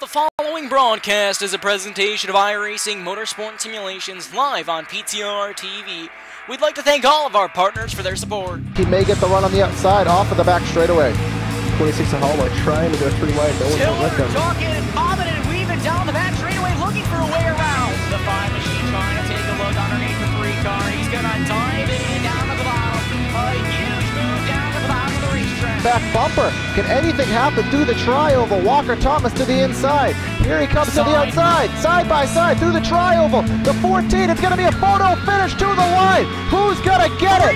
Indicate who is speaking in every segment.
Speaker 1: The following broadcast is a presentation of iRacing Motorsport Simulations live on PTR TV. We'd like to thank all of our partners for their support.
Speaker 2: He may get the run on the outside, off of the back straightaway. 26 and Hallmark trying to go 3 wide. No one's going to let them.
Speaker 1: Talking and bobbing and weaving down the back straightaway, looking for a way around. The 5 machine trying to take a look underneath the 3 car. He's going to dive in down to the bottom. A huge move down to the bottom of the racetrack.
Speaker 2: Back bumper. Can anything happen through the tri-oval? Walker Thomas to the inside. Here he comes to the outside. Side by side through the tri-oval. The 14. It's going to be a photo finish to the line. Who's going to get it?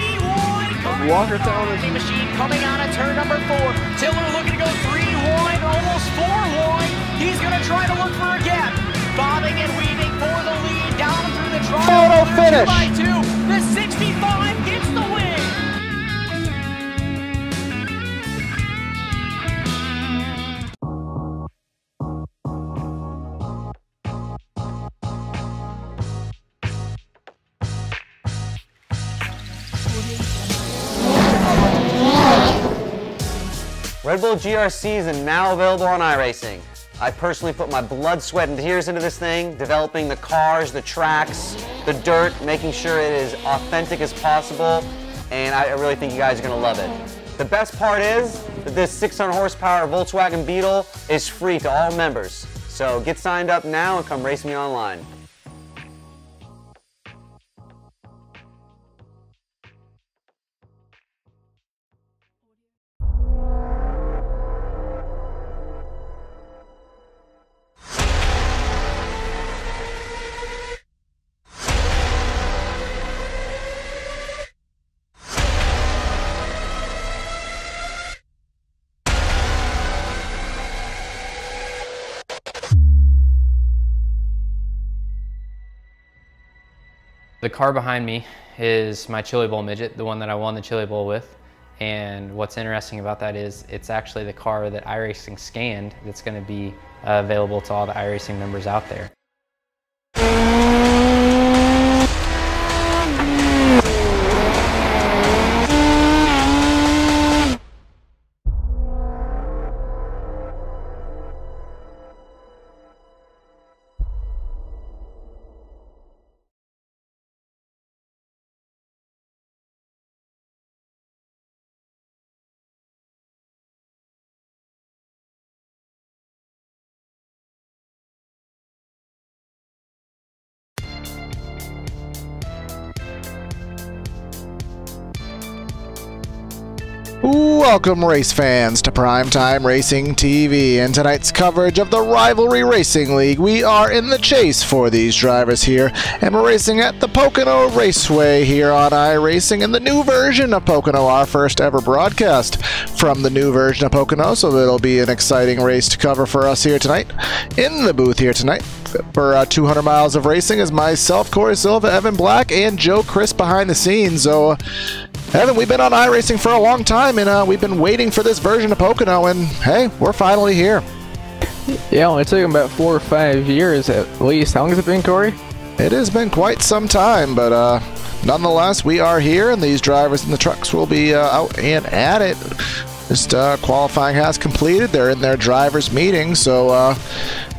Speaker 1: Walker Thomas. Machine coming out of turn number 4. Tiller looking to go 3 wide, almost 4 wide. He's going to try to look for a gap. Bobbing and weaving for the lead down through the tri-oval.
Speaker 2: Photo finish.
Speaker 1: 2 by 2. The 65 gets the win.
Speaker 3: Red Bull GRCs are now available on iRacing. I personally put my blood, sweat, and tears into this thing, developing the cars, the tracks, the dirt, making sure it is authentic as possible, and I really think you guys are going to love it. The best part is that this 600 horsepower Volkswagen Beetle is free to all members. So get signed up now and come race me online.
Speaker 4: The car behind me is my Chili Bowl midget, the one that I won the Chili Bowl with. And what's interesting about that is it's actually the car that iRacing scanned that's going to be available to all the iRacing members out there.
Speaker 2: Welcome, race fans, to Primetime Racing TV and tonight's coverage of the Rivalry Racing League. We are in the chase for these drivers here, and we're racing at the Pocono Raceway here on iRacing in the new version of Pocono, our first ever broadcast from the new version of Pocono, so it'll be an exciting race to cover for us here tonight. In the booth here tonight for 200 miles of racing is myself, Corey Silva, Evan Black, and Joe Chris behind the scenes. So Evan, we've been on iRacing for a long time, and we've been waiting for this version of Pocono, and hey, we're finally here.
Speaker 5: Yeah, only took about 4 or 5 years at least. How long has it been, Corey?
Speaker 2: It has been quite some time, but nonetheless, we are here, and these drivers in the trucks will be out and at it. Just qualifying has completed. They're in their drivers' meeting, so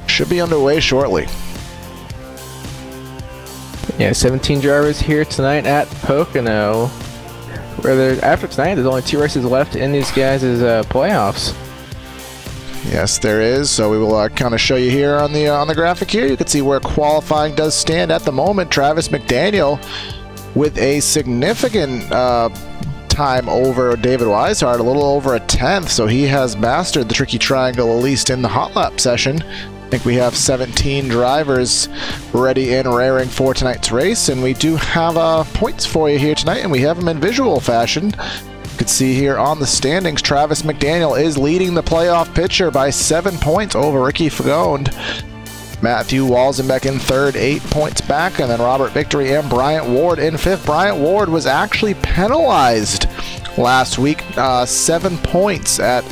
Speaker 2: should be underway shortly.
Speaker 5: Yeah, 17 drivers here tonight at Pocono. After tonight, there's only 2 races left in these guys' playoffs.
Speaker 2: Yes, there is. So we will kind of show you here on the graphic here. You can see where qualifying does stand at the moment. Travis McDaniel with a significant time over David Weishart, a little over a 10th. So he has mastered the tricky triangle, at least in the hot lap session. I think we have 17 drivers ready and raring for tonight's race, and we do have points for you here tonight, and we have them in visual fashion. You can see here on the standings, Travis McDaniel is leading the playoff picture by 7 points over Ricky Fagone. Matthew Walzenbeck in third, 8 points back, and then Robert Victory and Bryant Ward in fifth. Bryant Ward was actually penalized last week, 7 points at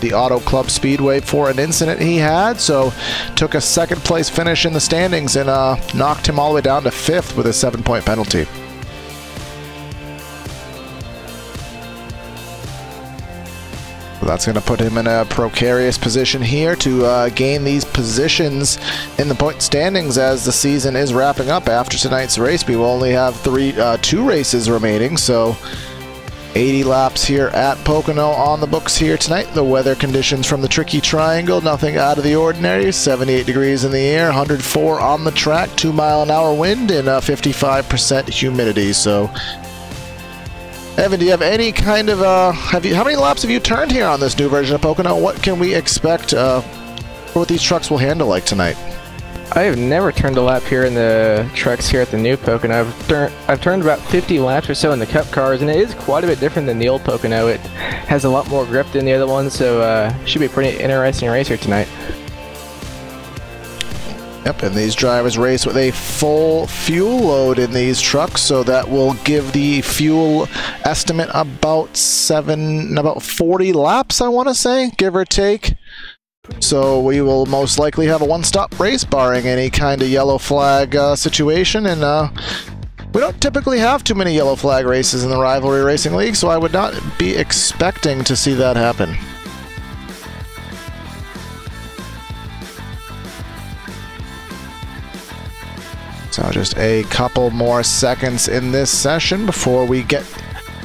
Speaker 2: the Auto Club Speedway for an incident he had, so took a second place finish in the standings and knocked him all the way down to fifth with a 7-point penalty. That's going to put him in a precarious position here to gain these positions in the point standings as the season is wrapping up. After tonight's race, we will only have two races remaining, so 80 laps here at Pocono on the books here tonight. The weather conditions from the tricky triangle, nothing out of the ordinary. 78 degrees in the air, 104 on the track, 2-mile-an-hour wind, and 55% humidity. So Evan, do you have any kind of, how many laps have you turned here on this new version of Pocono? What can we expect for what these trucks will handle like tonight?
Speaker 5: I have never turned a lap here in the trucks here at the new Pocono. I've turned about 50 laps or so in the Cup cars, and it is quite a bit different than the old Pocono. It has a lot more grip than the other one, so should be a pretty interesting race here tonight.
Speaker 2: Yep, and these drivers race with a full fuel load in these trucks, so that will give the fuel estimate about 40 laps, I want to say, give or take. So we will most likely have a one-stop race, barring any kind of yellow flag situation, and we don't typically have too many yellow flag races in the Rivalry Racing League, so I would not be expecting to see that happen. So just a couple more seconds in this session before we get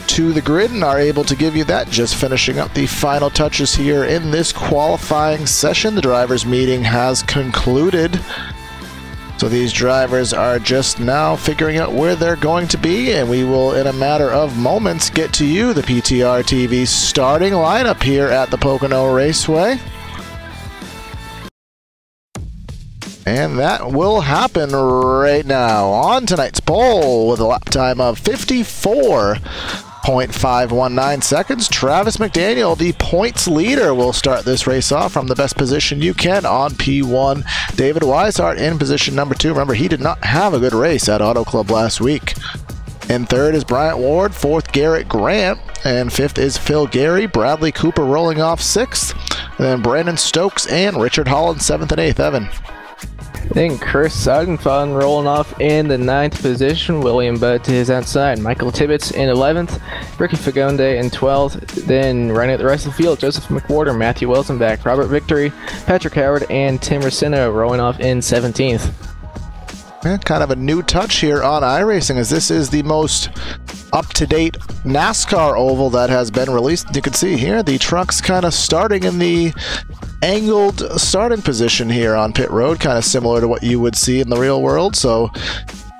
Speaker 2: to the grid and are able to give you that. Just finishing up the final touches here in this qualifying session. The drivers' meeting has concluded. So these drivers are just now figuring out where they're going to be, and we will, in a matter of moments, get to you, the PTR TV starting lineup here at the Pocono Raceway. And that will happen right now. On tonight's pole with a lap time of 54.519 seconds, Travis McDaniel, the points leader, will start this race off from the best position you can on P1. David Weishart in position number 2. Remember, he did not have a good race at Auto Club last week. In third is Bryant Ward, fourth Garrett Grant, and fifth is Phil Gary. Bradley Cooper rolling off sixth, and then Brandon Stokes and Richard Holland 7th and 8th. Evan.
Speaker 5: Then Chris Seidenfeld rolling off in the 9th position. William Budd to his outside. Michael Tibbetts in 11th. Ricky Fagonde in 12th. Then running at the rest of the field, Joseph McWhorter, Matthew Wilson back, Robert Victory, Patrick Howard, and Tim Racino rolling off in 17th.
Speaker 2: Yeah, kind of a new touch here on iRacing, as this is the most up-to-date NASCAR oval that has been released. You can see here the trucks kind of starting in the angled starting position here on pit road, kind of similar to what you would see in the real world. So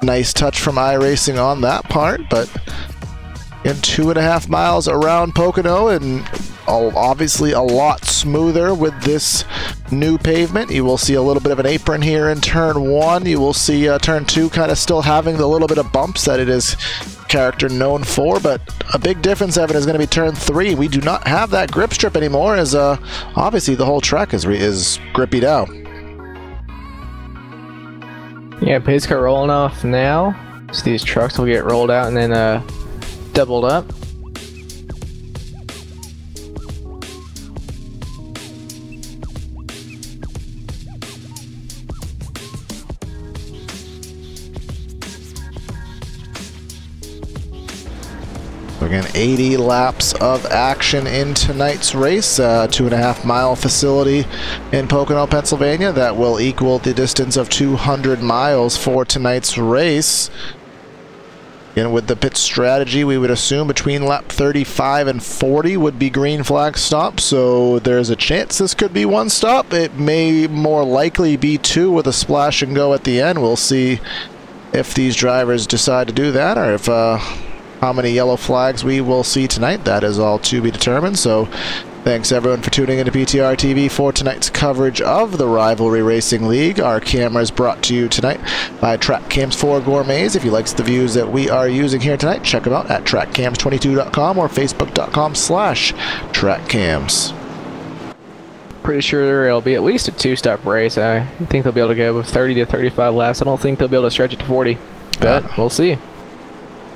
Speaker 2: nice touch from iRacing on that part. But in 2.5 miles around Pocono, and obviously a lot smoother with this new pavement. You will see a little bit of an apron here in turn 1. You will see turn 2 kind of still having the little bit of bumps that it is character known for, but a big difference, Evan, is going to be turn 3. We do not have that grip strip anymore, as obviously the whole track is grippy down.
Speaker 5: Yeah, pace car rolling off now. So these trucks will get rolled out and then doubled up.
Speaker 2: Again, 80 laps of action in tonight's race. 2.5 mile facility in Pocono, Pennsylvania. That will equal the distance of 200 miles for tonight's race. And with the pit strategy, we would assume between lap 35 and 40 would be green flag stops. So there's a chance this could be one stop. It may more likely be 2 with a splash and go at the end. We'll see if these drivers decide to do that, or if how many yellow flags we will see tonight. That is all to be determined. So thanks everyone for tuning into PTR TV for tonight's coverage of the Rivalry Racing League. Our cameras brought to you tonight by Track Cams 4 Gourmets. If you like the views that we are using here tonight, check them out at trackcams22.com or facebook.com/trackcams.
Speaker 5: Pretty sure it'll be at least a 2-stop race. I think they'll be able to go with 30 to 35 laps. I don't think they'll be able to stretch it to 40, but we'll see.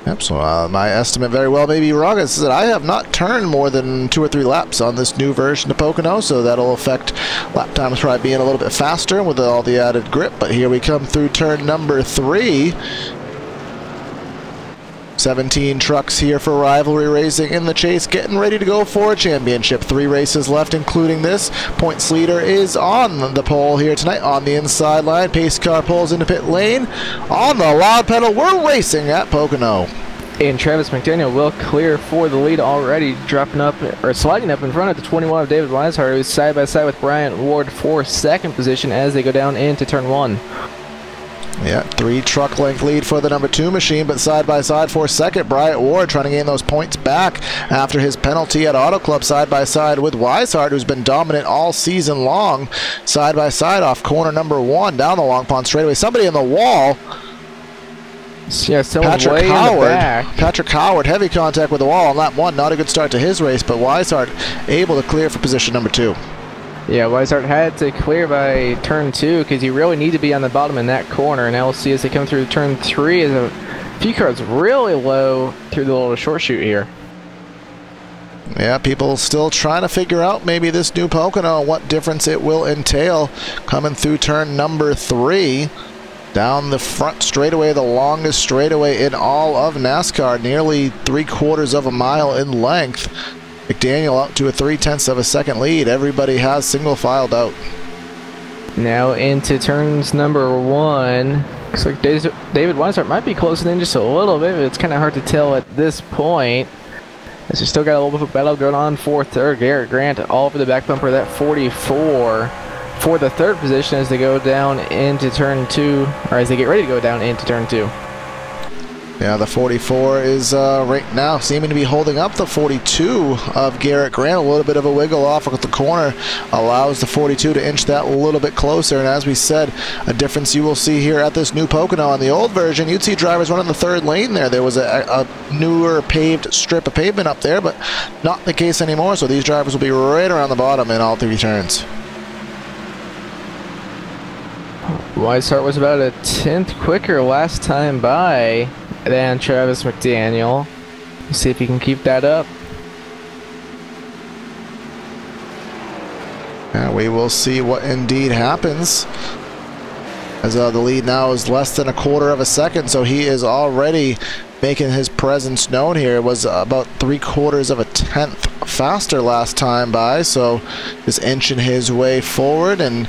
Speaker 2: Yep, so my estimate very well may be wrong. Is that I have not turned more than 2 or 3 laps on this new version of Pocono, so that'll affect lap times probably being a little bit faster with all the added grip. But here we come through turn number 3. 17 trucks here for Rivalry Racing in the chase, getting ready to go for a championship. 3 races left, including this. Points leader is on the pole here tonight on the inside line. Pace car pulls into pit lane. On the loud pedal, we're racing at Pocono.
Speaker 5: And Travis McDaniel will clear for the lead already, dropping up, or sliding up in front of the 21 of David Weishart, who's side by side with Bryant Ward for second position as they go down into turn 1.
Speaker 2: Yeah, 3 truck length lead for the number 2 machine, but side by side for second. Bryant Ward trying to gain those points back after his penalty at Auto Club, side by side with Weishart, who's been dominant all season long. Side by side off corner number 1 down the Long Pond straightaway. Somebody in the wall.
Speaker 5: Yeah, Patrick
Speaker 2: Howard. Patrick Howard, heavy contact with the wall on lap 1. Not a good start to his race, but Weishart able to clear for position number 2.
Speaker 5: Yeah, Weishart had to clear by turn 2 because you really need to be on the bottom in that corner. And now we'll see as they come through turn 3 as a few cars really low through the little short chute here.
Speaker 2: Yeah, people still trying to figure out maybe this new Pocono and what difference it will entail coming through turn number 3. Down the front straightaway, the longest straightaway in all of NASCAR, nearly 3/4 of a mile in length. McDaniel out to a 3/10 of a second lead. Everybody has single filed out.
Speaker 5: Now into turns number 1. Looks like David Weishart might be closing in just a little bit, but it's kind of hard to tell at this point. As we still got a little bit of battle going on for third. Garrett Grant all over the back bumper of that 44 for the third position as they go down into turn 2, or as they get ready to go down into turn 2.
Speaker 2: Yeah, the 44 is right now seeming to be holding up the 42 of Garrett Grant. A little bit of a wiggle off at the corner allows the 42 to inch that a little bit closer. And as we said, a difference you will see here at this new Pocono. On the old version, you'd see drivers running the third lane there. There was a newer paved strip of pavement up there, but not the case anymore. So these drivers will be right around the bottom in all 3 turns.
Speaker 5: Weishart was about a 10th quicker last time by than Travis McDaniel. Let's see if he can keep that up.
Speaker 2: We will see what indeed happens. As the lead now is less than 1/4 of a second, so he is already making his presence known here. It was about 3/4 of a tenth faster last time by, so just inching his way forward, and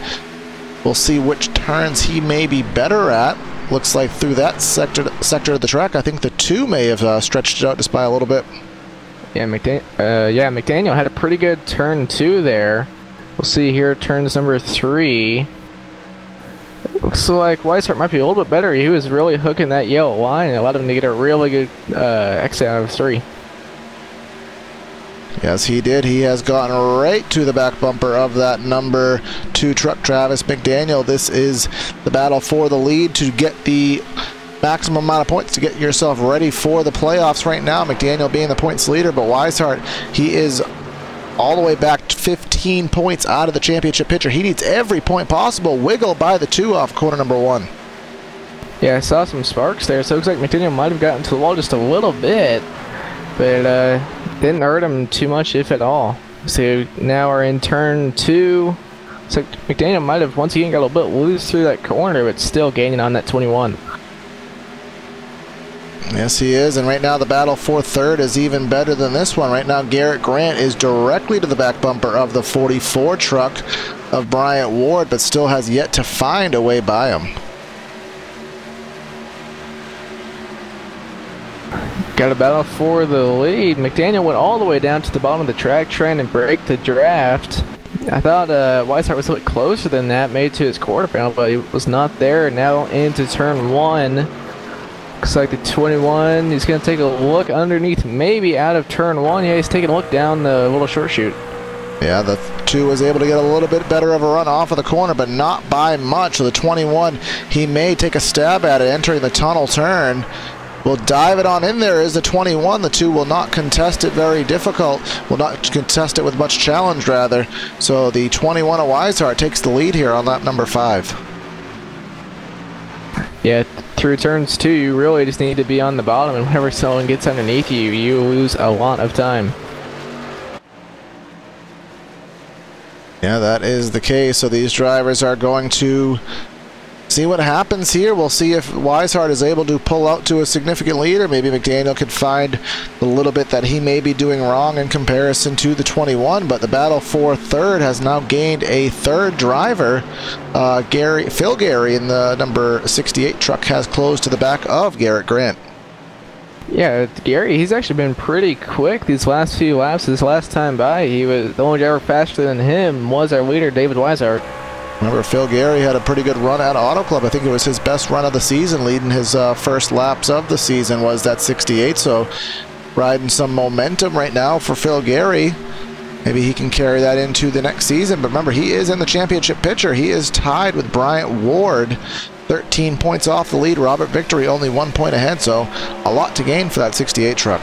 Speaker 2: we'll see which turns he may be better at. Looks like through that sector of the track, I think the 2 may have stretched it out just by a little bit.
Speaker 5: Yeah, McDaniel had a pretty good turn 2 there. We'll see here turns number 3. Looks like Weishart might be a little bit better. He was really hooking that yellow line and allowed him to get a really good exit out of 3.
Speaker 2: Yes, he did. He has gotten right to the back bumper of that number 2 truck, Travis McDaniel. This is the battle for the lead to get the maximum amount of points to get yourself ready for the playoffs right now. McDaniel being the points leader, but Weishart, he is all the way back 15 points out of the championship picture. He needs every point possible. Wiggle by the 2 off corner number 1.
Speaker 5: Yeah, I saw some sparks there, so it looks like McDaniel might have gotten to the wall just a little bit, but didn't hurt him too much, if at all. So now we're in turn 2. So McDaniel might have once again got a little bit loose through that corner, but still gaining on that 21.
Speaker 2: Yes, he is, and right now the battle for third is even better than this one. Right now, Garrett Grant is directly to the back bumper of the 44 truck of Bryant Ward, but still has yet to find a way by him.
Speaker 5: Got a battle for the lead. McDaniel went all the way down to the bottom of the track trying to break the draft. I thought Weishart was a little closer than that, made to his quarter panel, but he was not there. Now into turn 1. Looks like the 21, he's going to take a look underneath, maybe out of turn 1. Yeah, he's taking a look down the little short chute.
Speaker 2: Yeah, the 2 was able to get a little bit better of a run off of the corner, but not by much. So the 21, he may take a stab at it, entering the tunnel turn. Will dive it on in there is the 21. The 2 will not contest it very difficult. Will not contest it with much challenge, rather. So the 21 of Weishart takes the lead here on lap number 5.
Speaker 5: Yeah, through turns 2, you really just need to be on the bottom, and whenever someone gets underneath you, you lose a lot of time.
Speaker 2: Yeah, that is the case. So these drivers are going to see what happens here. We'll see if Weishart is able to pull out to a significant lead, or maybe McDaniel could find a little bit that he may be doing wrong in comparison to the 21. But the battle for third has now gained a third driver. Phil Gary in the number 68 truck has closed to the back of Garrett Grant.
Speaker 5: Yeah, Gary, he's actually been pretty quick these last few laps. This last time by, he was the only driver faster than him was our leader, David Weishart.
Speaker 2: Remember, Phil Gary had a pretty good run at Auto Club. I think it was his best run of the season, leading his first laps of the season was that 68. So riding some momentum right now for Phil Gary. Maybe he can carry that into the next season. But remember, he is in the championship picture. He is tied with Bryant Ward, 13 points off the lead. Robert Victory only 1 point ahead. So a lot to gain for that 68 truck.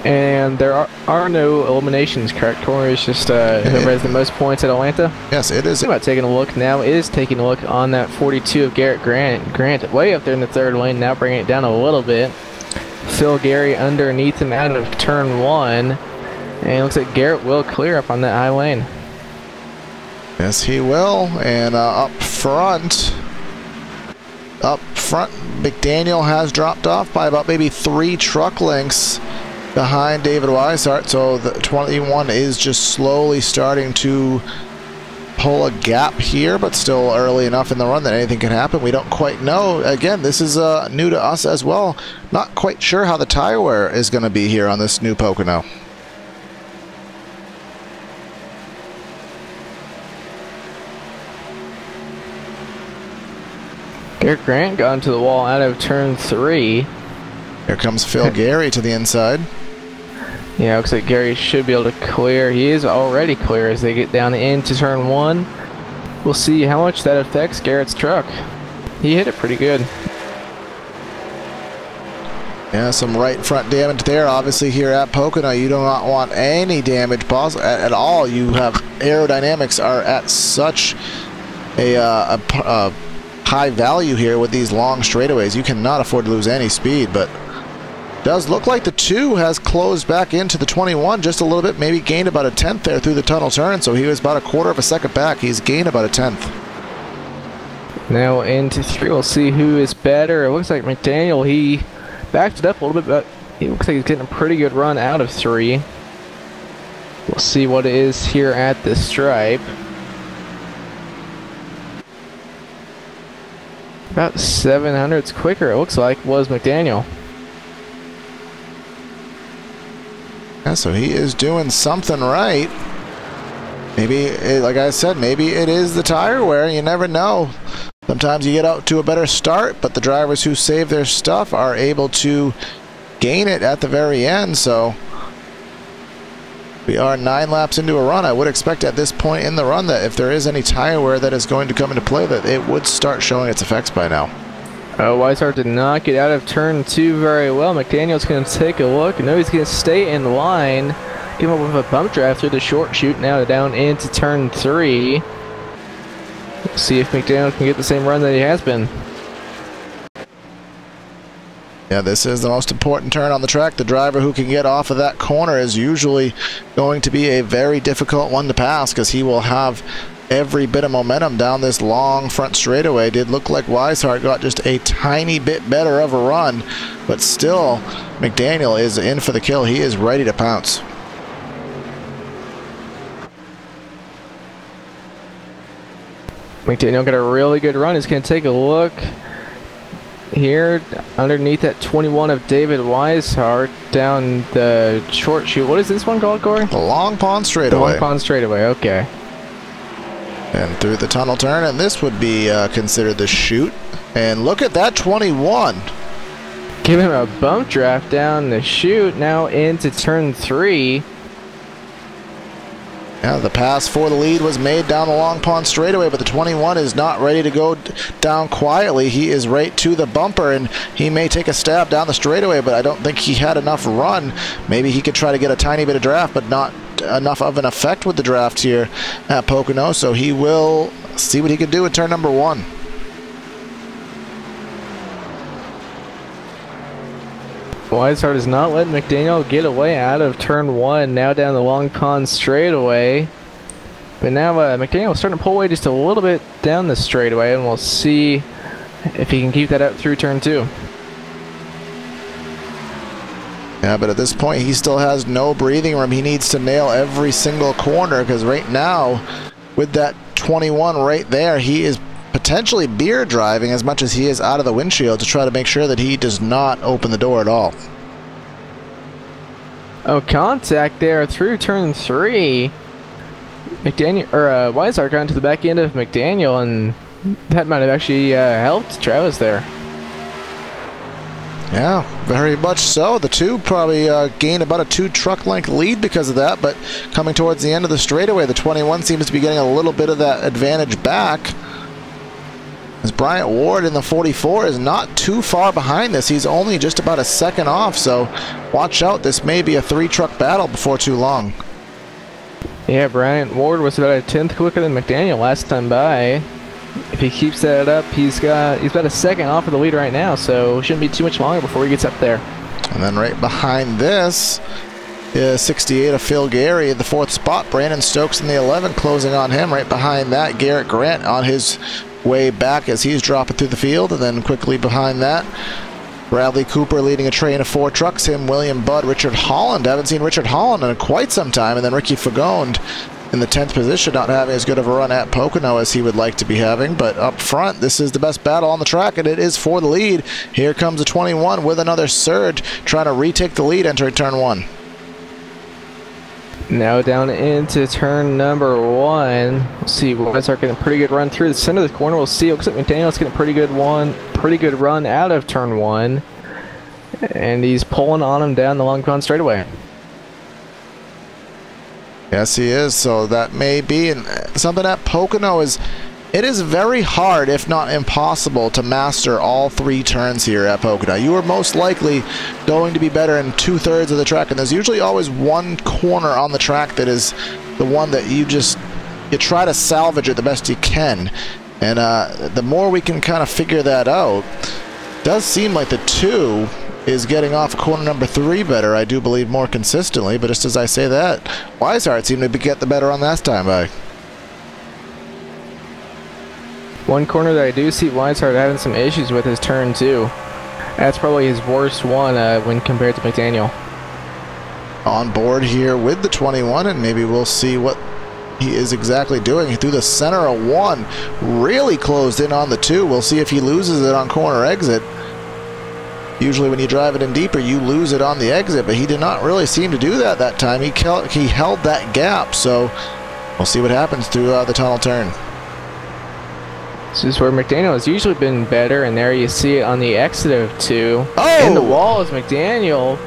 Speaker 5: And there are no eliminations, correct, Corey? It's just whoever has the most points at Atlanta?
Speaker 2: Yes, it is.
Speaker 5: About taking a look now is taking a look on that 42 of Garrett Grant way up there in the third lane, now bringing it down a little bit. Phil Gary underneath him out of turn 1. And it looks like Garrett will clear up on that high lane.
Speaker 2: Yes, he will. And up front, McDaniel has dropped off by about maybe 3 truck lengths behind David Weishart, so the 21 is just slowly starting to pull a gap here, but still early enough in the run that anything can happen. We don't quite know. Again, this is new to us as well. Not quite sure how the tire wear is going to be here on this new Pocono.
Speaker 5: Garrett Grant got into the wall out of turn 3.
Speaker 2: Here comes Phil Gary to the inside.
Speaker 5: Yeah, looks like Gary should be able to clear. He is already clear as they get down into turn 1. We'll see how much that affects Garrett's truck. He hit it pretty good.
Speaker 2: Yeah, some right front damage there. Obviously here at Pocono, you do not want any damage at all. You have aerodynamics are at such a high value here with these long straightaways. You cannot afford to lose any speed, but does look like the 2 has closed back into the 21 just a little bit, maybe gained about a 10th there through the tunnel turn, so he was about a quarter of a second back. He's gained about a 10th.
Speaker 5: Now into 3, we'll see who is better. It looks like McDaniel, he backed it up a little bit, but it looks like he's getting a pretty good run out of 3. We'll see what it is here at the stripe. About 700s quicker, it looks like, was McDaniel.
Speaker 2: Yeah, so he is doing something right. Maybe, like I said, maybe it is the tire wear. You never know. Sometimes you get out to a better start, but the drivers who save their stuff are able to gain it at the very end. So we are 9 laps into a run. I would expect at this point in the run that if there is any tire wear that is going to come into play, that it would start showing its effects by now.
Speaker 5: Weishart did not get out of turn 2 very well. McDaniel's going to take a look. No, he's going to stay in line. Give him up with a bump drive through the short chute now down into turn 3. We'll see if McDaniel can get the same run that he has been.
Speaker 2: Yeah, this is the most important turn on the track. The driver who can get off of that corner is usually going to be a very difficult one to pass because he will have every bit of momentum down this long front straightaway. Did look like Weishart got just a tiny bit better of a run, but still McDaniel is in for the kill. He is ready to pounce.
Speaker 5: McDaniel got a really good run. He's going to take a look here underneath that 21 of David Weishart down the short chute. What is this one called, Corey?
Speaker 2: The Long Pond Straightaway.
Speaker 5: The Long Pond Straightaway, okay.
Speaker 2: And through the tunnel turn, and this would be considered the chute. And look at that 21.
Speaker 5: Give him a bump draft down the chute, now into turn 3.
Speaker 2: Yeah, the pass for the lead was made down the Long Pond straightaway, but the 21 is not ready to go down quietly. He is right to the bumper, and he may take a stab down the straightaway, but I don't think he had enough run. Maybe he could try to get a tiny bit of draft, but not enough of an effect with the draft here at Pocono, so he will see what he can do in turn number 1.
Speaker 5: Weishart is not letting McDaniel get away out of turn 1. Now down the Long Pond straightaway. But now McDaniel is starting to pull away just a little bit down the straightaway, and we'll see if he can keep that up through turn 2.
Speaker 2: Yeah, but at this point, he still has no breathing room. He needs to nail every single corner, because right now, with that 21 right there, he is potentially beer driving as much as he is out of the windshield to try to make sure that he does not open the door at all.
Speaker 5: Oh, contact there through turn 3. McDaniel, or Weishart got into the back end of McDaniel, and that might have actually helped Travis there.
Speaker 2: Yeah, very much so. The two probably gained about a 2-truck length lead because of that, but coming towards the end of the straightaway, the 21 seems to be getting a little bit of that advantage back. As Bryant Ward in the 44 is not too far behind this. He's only just about a second off, so watch out. This may be a 3-truck battle before too long.
Speaker 5: Yeah, Bryant Ward was about a 10th quicker than McDaniel last time by. If he keeps that up, he's about a second off of the lead right now, so shouldn't be too much longer before he gets up there.
Speaker 2: And then right behind this is 68 of Phil Gary in the 4th spot. Brandon Stokes in the 11 closing on him. Right behind that, Garrett Grant on his way back as he's dropping through the field. And then quickly behind that, Bradley Cooper leading a train of 4 trucks. Him, William Budd, Richard Holland. Haven't seen Richard Holland in quite some time. And then Ricky Fagone in the 10th position, not having as good of a run at Pocono as he would like to be having. But up front, this is the best battle on the track, and it is for the lead. Here comes the 21 with another surge, trying to retake the lead entering turn 1.
Speaker 5: Now down into turn number 1. We'll see, Weishart getting a pretty good run through the center of the corner. We'll see. It looks like McDaniel's getting a pretty good run out of turn 1. And he's pulling on him down the long pond straightaway.
Speaker 2: Yes, he is. So that may be, and something at Pocono is, it is very hard, if not impossible, to master all 3 turns here at Pocono. You are most likely going to be better in 2/3 of the track, and there's usually always one corner on the track that is the one that you try to salvage it the best you can. And the more we can kind of figure that out, it does seem like the 2 is getting off corner number 3 better, I do believe, more consistently. But just as I say that, Weishart seemed to get the better on last time by.
Speaker 5: One corner that I do see Weishart having some issues with is turn 2. That's probably his worst one when compared to McDaniel.
Speaker 2: On board here with the 21, and maybe we'll see what he is exactly doing. Through the center of 1, really closed in on the 2. We'll see if he loses it on corner exit. Usually when you drive it in deeper, you lose it on the exit, but he did not really seem to do that time. He held that gap, so we'll see what happens through the tunnel turn.
Speaker 5: This is where McDaniel has usually been better, and there you see it on the exit of 2.
Speaker 2: Oh!
Speaker 5: In the wall is McDaniel.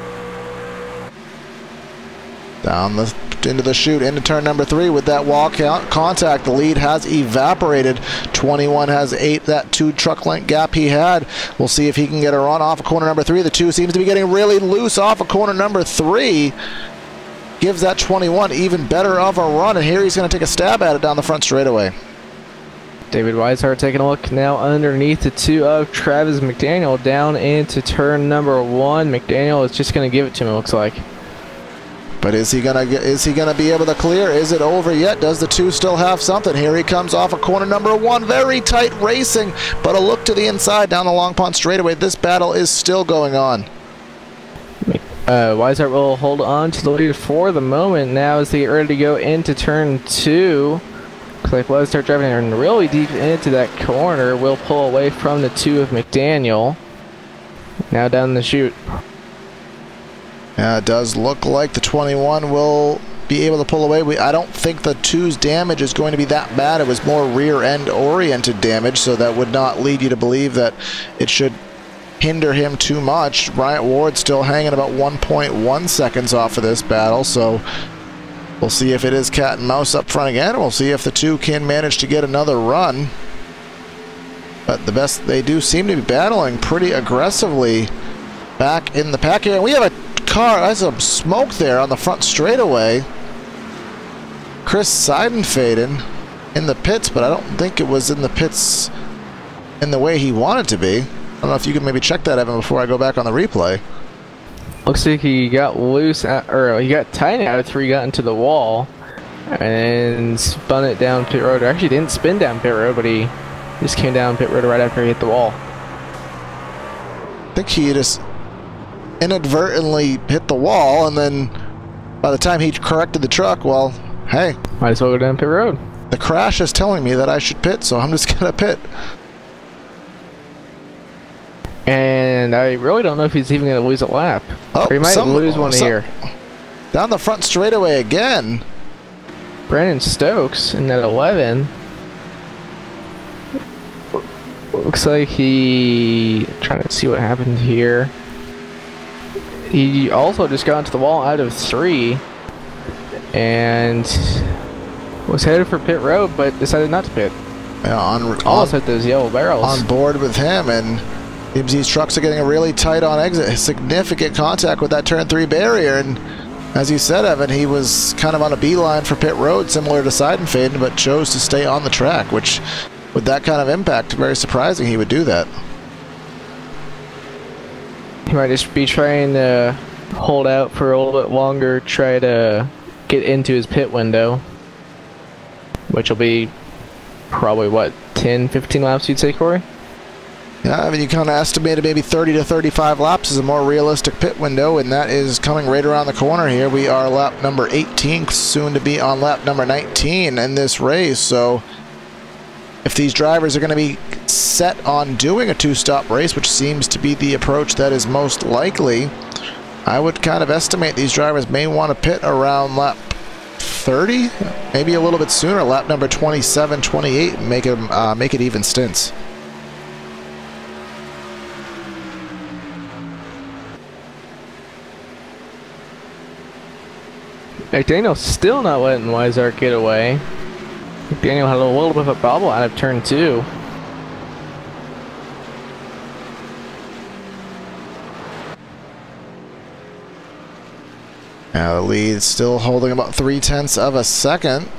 Speaker 2: Down into the chute, into turn number 3 with that wall contact. The lead has evaporated. 21 has 8, that 2-truck length gap he had. We'll see if he can get a run off of corner number 3. The 2 seems to be getting really loose off of corner number 3. Gives that 21 even better of a run, and here he's going to take a stab at it down the front straightaway.
Speaker 5: David Weishart taking a look now underneath the 2 of Travis McDaniel down into turn number 1. McDaniel is just going to give it to him, it looks like.
Speaker 2: But is he gonna be able to clear? Is it over yet? Does the 2 still have something? Here he comes off of corner number 1. Very tight racing, but a look to the inside down the long pond straightaway. This battle is still going on.
Speaker 5: Weishart will hold on to the lead for the moment now as they get ready to go into turn 2. Looks like Weishart driving really deep into that corner. Will pull away from the 2 of McDaniel. Now down the chute.
Speaker 2: Yeah, it does look like the 21 will be able to pull away. I don't think the 2's damage is going to be that bad. It was more rear end oriented damage, so that would not lead you to believe that it should hinder him too much. Bryant Ward still hanging about 1.1 seconds off of this battle, so we'll see if it is cat and mouse up front again. We'll see if the 2 can manage to get another run. But the best, they do seem to be battling pretty aggressively back in the pack here. And we have a car, there's some smoke there on the front straightaway. Chris Seidenfaden in the pits, but I don't think it was in the pits in the way he wanted to be. I don't know if you can maybe check that, Evan, before I go back on the replay.
Speaker 5: Looks like he got loose, or he got tight out after he got into the wall. and spun it down pit road. Or actually didn't spin down pit road, but he just came down pit road right after he hit the wall.
Speaker 2: I think he just inadvertently hit the wall, and then by the time he corrected the truck, well, hey,
Speaker 5: might as well go down pit road.
Speaker 2: The crash is telling me that I should pit, so I'm just gonna pit.
Speaker 5: And I really don't know if he's even gonna lose a lap.
Speaker 2: Oh,
Speaker 5: or he might lose one here.
Speaker 2: Down the front straightaway again.
Speaker 5: Brandon Stokes in that 11. Looks like he... trying to see what happened here. He also just got into the wall out of 3. And was headed for pit road, but decided not to pit.
Speaker 2: Yeah,
Speaker 5: almost hit those yellow barrels.
Speaker 2: On board with him, and these trucks are getting really tight on exit. Significant contact with that turn 3 barrier, and as you said, Evan, he was kind of on a beeline for pit road, similar to Seidenfaden, but chose to stay on the track, which, with that kind of impact, very surprising he would do that.
Speaker 5: He might just be trying to hold out for a little bit longer, try to get into his pit window, which will be probably, what, 10, 15 laps, you'd say, Corey?
Speaker 2: Yeah, I mean, you kind of estimated maybe 30 to 35 laps is a more realistic pit window, and that is coming right around the corner here. We are lap number 18, soon to be on lap number 19 in this race, so if these drivers are going to be set on doing a 2-stop race, which seems to be the approach that is most likely, I would kind of estimate these drivers may want to pit around lap 30, maybe a little bit sooner, lap number 27, 28, and make it even stints.
Speaker 5: McDaniel still not letting Weisart get away. McDaniel had a little bit of a bobble out of turn 2.
Speaker 2: Now the lead still holding about 0.3 of a second.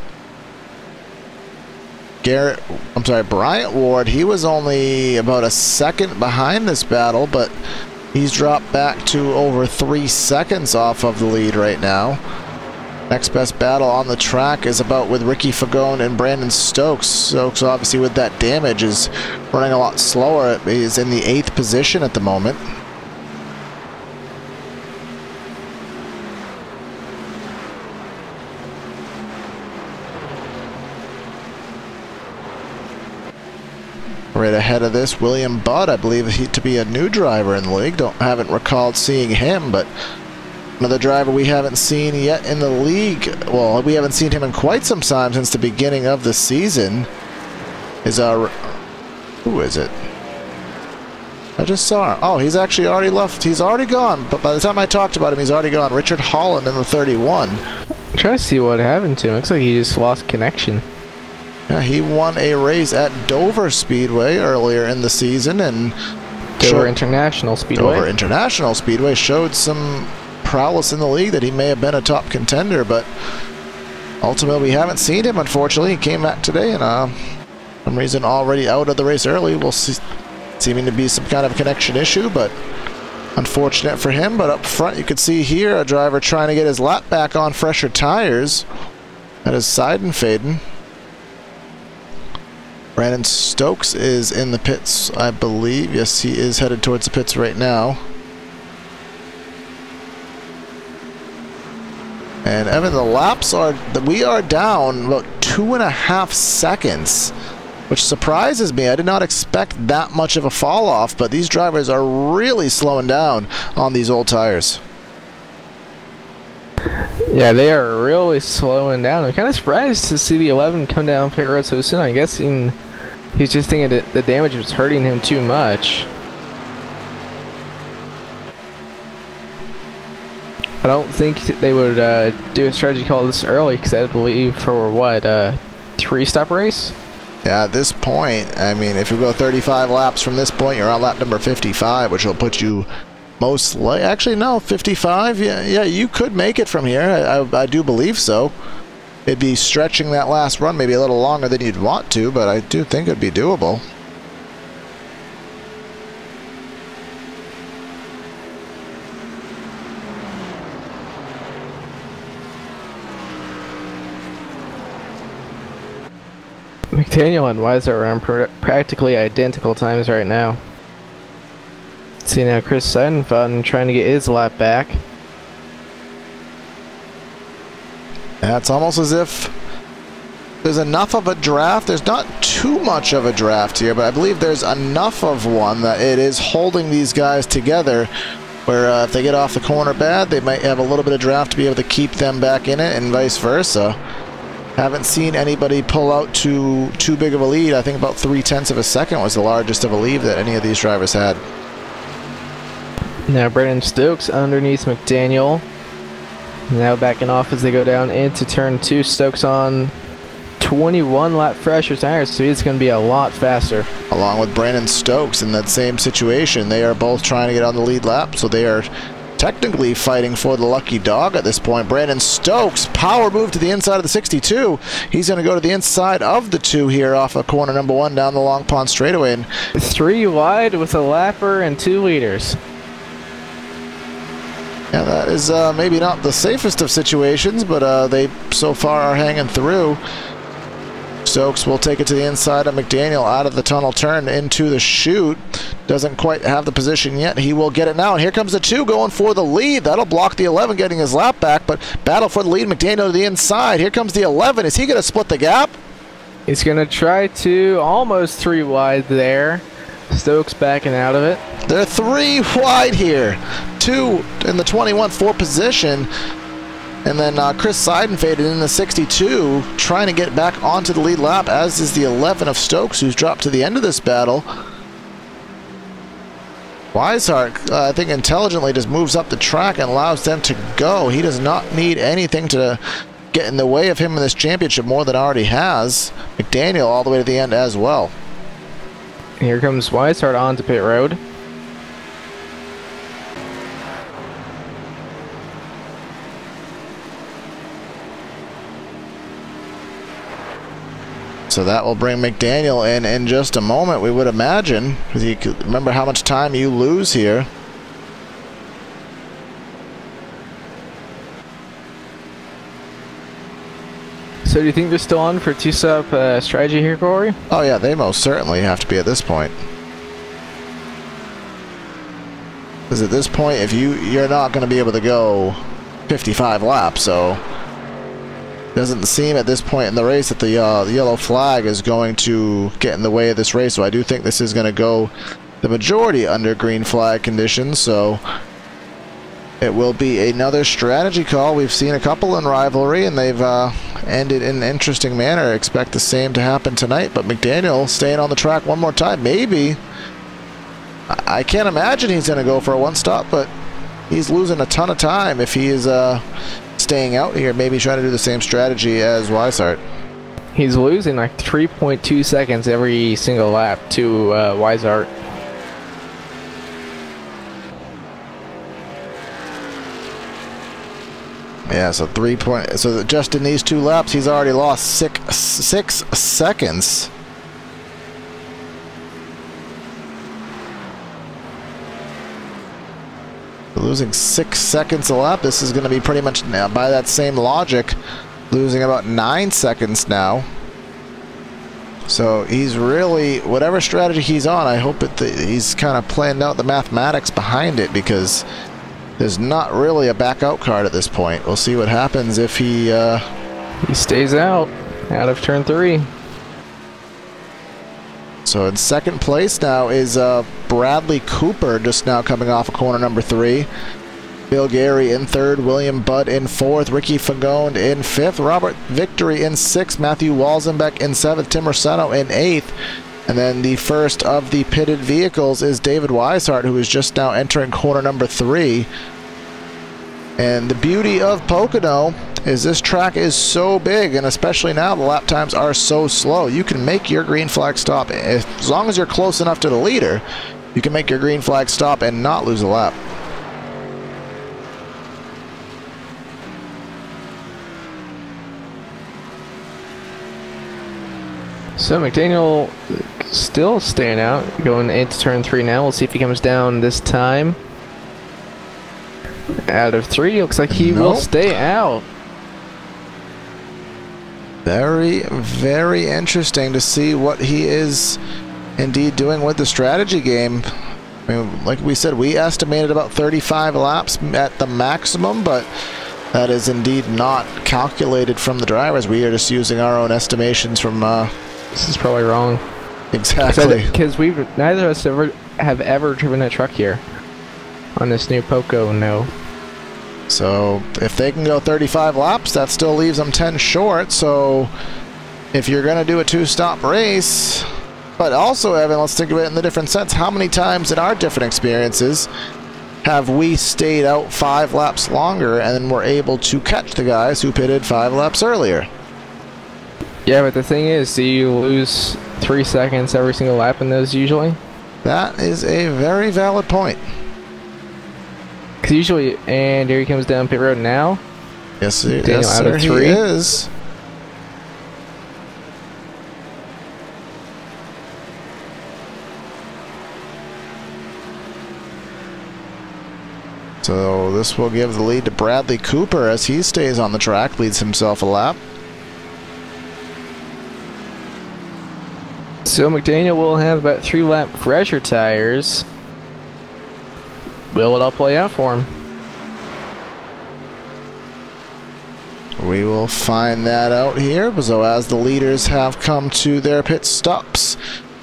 Speaker 2: Bryant Ward, he was only about a second behind this battle, but he's dropped back to over 3 seconds off of the lead right now. Next best battle on the track is about with Ricky Fagone and Brandon Stokes. Stokes, obviously, with that damage, is running a lot slower. He's in the 8th position at the moment. Right ahead of this, William Budd, I believe to be a new driver in the league. Haven't recalled seeing him, but another driver we haven't seen yet in the league. Well, we haven't seen him in quite some time since the beginning of the season. Is our... who is it? I just saw him. Oh, he's actually already left. He's already gone. But by the time I talked about him, he's already gone. Richard Holland in the 31.
Speaker 5: I'm trying to see what happened to him. Looks like he just lost connection.
Speaker 2: Yeah, he won a race at Dover Speedway earlier in the season, and
Speaker 5: Dover International Speedway.
Speaker 2: Dover International Speedway showed some prowess in the league that he may have been a top contender, but ultimately we haven't seen him, unfortunately. He came back today and for some reason already out of the race early. We'll see, seeming to be some kind of connection issue, but unfortunate for him. But up front you could see here a driver trying to get his lap back on fresher tires. That is Seidenfaden. Brandon Stokes is in the pits, I believe. Yes, he is headed towards the pits right now. And Evan, the laps are, we are down about 2.5 seconds, which surprises me. I did not expect that much of a fall off, but these drivers are really slowing down on these old tires.
Speaker 5: Yeah, they are really slowing down. I'm kind of surprised to see the 11 come down pit road so soon. I'm guessing he's just thinking that the damage was hurting him too much. I don't think they would do a strategy call this early, because I believe for what, 3-stop race?
Speaker 2: Yeah, at this point, I mean, if you go 35 laps from this point, you're on lap number 55, which will put you most likely, actually no, 55. Yeah, you could make it from here. I do believe so. It'd be stretching that last run maybe a little longer than you'd want to, but I do think it'd be doable.
Speaker 5: McDaniel and Weiser are on practically identical times right now. See now Chris Seidenfaden trying to get his lap back.
Speaker 2: Yeah, it's almost as if there's enough of a draft. There's not too much of a draft here, but I believe there's enough of one that it is holding these guys together, where if they get off the corner bad, they might have a little bit of draft to be able to keep them back in it, and vice versa. Haven't seen anybody pull out too big of a lead. I think about 0.3 of a second was the largest of a lead that any of these drivers had.
Speaker 5: Now Brennan Stokes underneath McDaniel. Now backing off as they go down into turn 2. Stokes on 21 lap fresher tires, so he's going to be a lot faster.
Speaker 2: Along with Brandon Stokes in that same situation. They are both trying to get on the lead lap, so they are technically fighting for the lucky dog at this point. Brandon Stokes, power move to the inside of the 62. He's going to go to the inside of the 2 here off of corner number 1 down the Long Pond straightaway. And
Speaker 5: 3 wide with a lapper and 2 leaders.
Speaker 2: yeah, that is maybe not the safest of situations, but they so far are hanging through. Stokes will take it to the inside of McDaniel out of the tunnel turn into the chute. Doesn't quite have the position yet. He will get it now. And here comes the 2 going for the lead. That'll block the 11 getting his lap back, but battle for the lead. McDaniel to the inside. Here comes the 11. Is he going to split the gap?
Speaker 5: He's going to try to almost 3 wide there. Stokes backing out of it.
Speaker 2: They're 3 wide here. 2 in the 21 4 position. And then Chris Seidenfaden in the 62 trying to get back onto the lead lap, as is the 11 of Stokes, who's dropped to the end of this battle. Weishart, I think, intelligently just moves up the track and allows them to go. He does not need anything to get in the way of him in this championship more than already has. McDaniel all the way to the end as well.
Speaker 5: Here comes Weishart onto pit road.
Speaker 2: So that will bring McDaniel in just a moment, we would imagine, because you could remember how much time you lose here.
Speaker 5: So do you think they're still on for 2-stop strategy here, Corey?
Speaker 2: Oh yeah, they most certainly have to be at this point. Because at this point, if you're not going to be able to go 55 laps, so doesn't seem at this point in the race that the yellow flag is going to get in the way of this race. So I do think this is going to go the majority under green flag conditions. So it will be another strategy call. We've seen a couple in Rivalry, and they've ended in an interesting manner. I expect the same to happen tonight. But McDaniel staying on the track one more time. Maybe. I can't imagine he's going to go for a one-stop, but he's losing a ton of time if he is staying out here, maybe trying to do the same strategy as Weishart.
Speaker 5: He's losing like 3.2 seconds every single lap to Weishart.
Speaker 2: Yeah, so so just in these 2 laps, he's already lost six seconds. Losing 6 seconds a lap. This is going to be pretty much, now, by that same logic, losing about 9 seconds now. So he's really, whatever strategy he's on, I hope he's kind of planned out the mathematics behind it, because there's not really a back out card at this point. We'll see what happens if he
Speaker 5: stays out of turn 3.
Speaker 2: So in second place now is Bradley Cooper, just now coming off of corner number 3. Bill Gary in 3rd, William Budd in 4th, Ricky Fagone in 5th, Robert Victory in 6th, Matthew Walzenbeck in 7th, Tim Rossano in 8th. And then the first of the pitted vehicles is David Weishart, who is just now entering corner number 3. And the beauty of Pocono is this track is so big, and especially now the lap times are so slow. You can make your green flag stop. As long as you're close enough to the leader, you can make your green flag stop and not lose a lap.
Speaker 5: So McDaniel still staying out, going into turn 3 now. We'll see if he comes down this time. Out of 3, looks like he will stay out.
Speaker 2: Very, very interesting to see what he is indeed doing with the strategy game. I mean, like we said, we estimated about 35 laps at the maximum, but that is indeed not calculated from the drivers. We are just using our own estimations from...
Speaker 5: This is probably wrong.
Speaker 2: Exactly.
Speaker 5: Because neither of us have ever driven a truck here on this new Pocono.
Speaker 2: So if they can go 35 laps, that still leaves them 10 short. So if you're going to do a two-stop race... But also, Evan, let's think of it in the different sense. How many times in our different experiences have we stayed out 5 laps longer and then were able to catch the guys who pitted 5 laps earlier?
Speaker 5: Yeah, but the thing is, do you lose 3 seconds every single lap in those usually?
Speaker 2: That is a very valid point.
Speaker 5: Because usually, and here he comes down pit road now.
Speaker 2: Yes,
Speaker 5: Daniel
Speaker 2: yes
Speaker 5: out
Speaker 2: sir,
Speaker 5: of
Speaker 2: he
Speaker 5: 3.
Speaker 2: is. So this will give the lead to Bradley Cooper as he stays on the track, leads himself a lap.
Speaker 5: So McDaniel will have about 3 lap pressure tires. Will it all play out for him?
Speaker 2: We will find that out here. So as the leaders have come to their pit stops,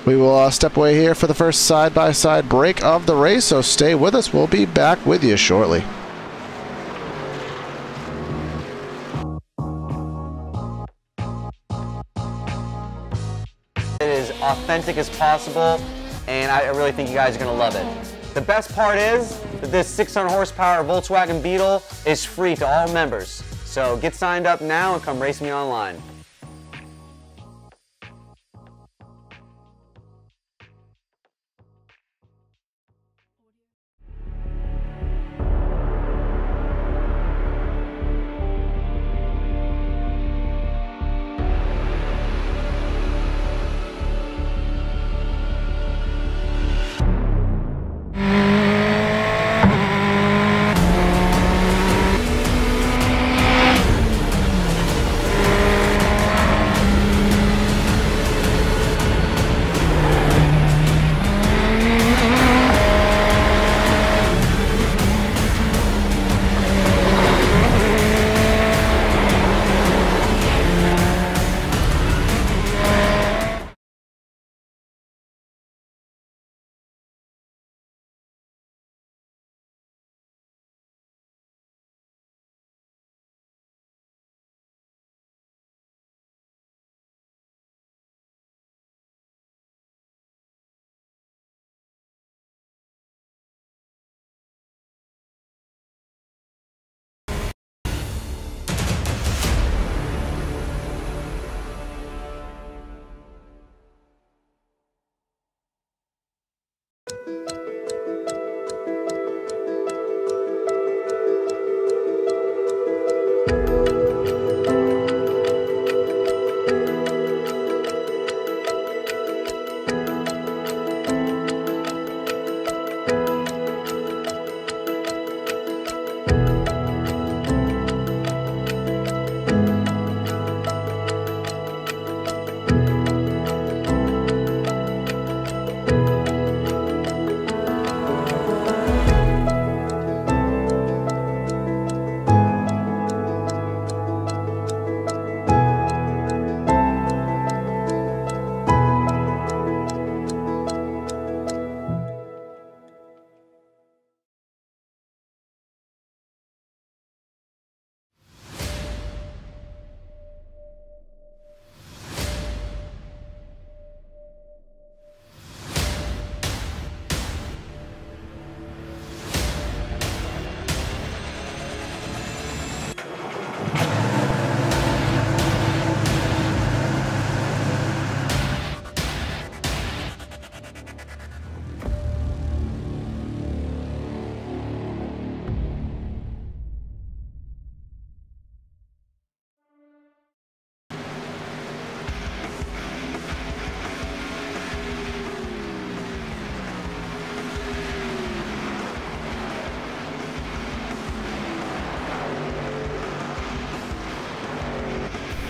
Speaker 2: we will step away here for the first side-by-side break of the race, so stay with us. We'll be back with you shortly.
Speaker 3: It is authentic as possible, and I really think you guys are going to love it. The best part is that this 600 horsepower Volkswagen Beetle is free to all members. So get signed up now and come race me online.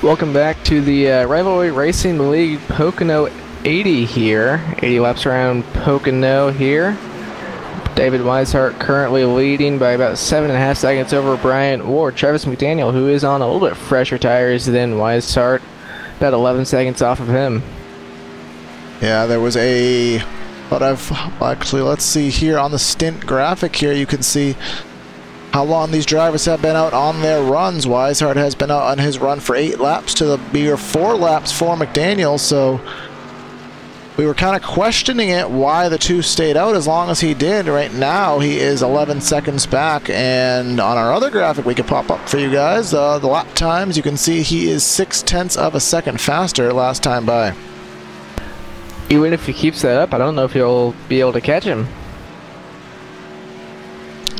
Speaker 5: Welcome back to the Rivalry Racing League Pocono 80 here. 80 laps around Pocono here. David Weishart currently leading by about 7.5 seconds over Bryant Ward. Travis McDaniel, who is on a little bit fresher tires than Weishart, about 11 seconds off of him.
Speaker 2: Yeah, there was a lot of, actually, let's see here on the stint graphic here, you can see how long these drivers have been out on their runs. Weishart has been out on his run for 8 laps to the mere 4 laps for McDaniel, so we were kind of questioning it why the two stayed out as long as he did. Right now he is 11 seconds back, and on our other graphic we could pop up for you guys, the lap times, you can see he is 0.6 of a second faster last time by.
Speaker 5: Even if he keeps that up, I don't know if he'll be able to catch him.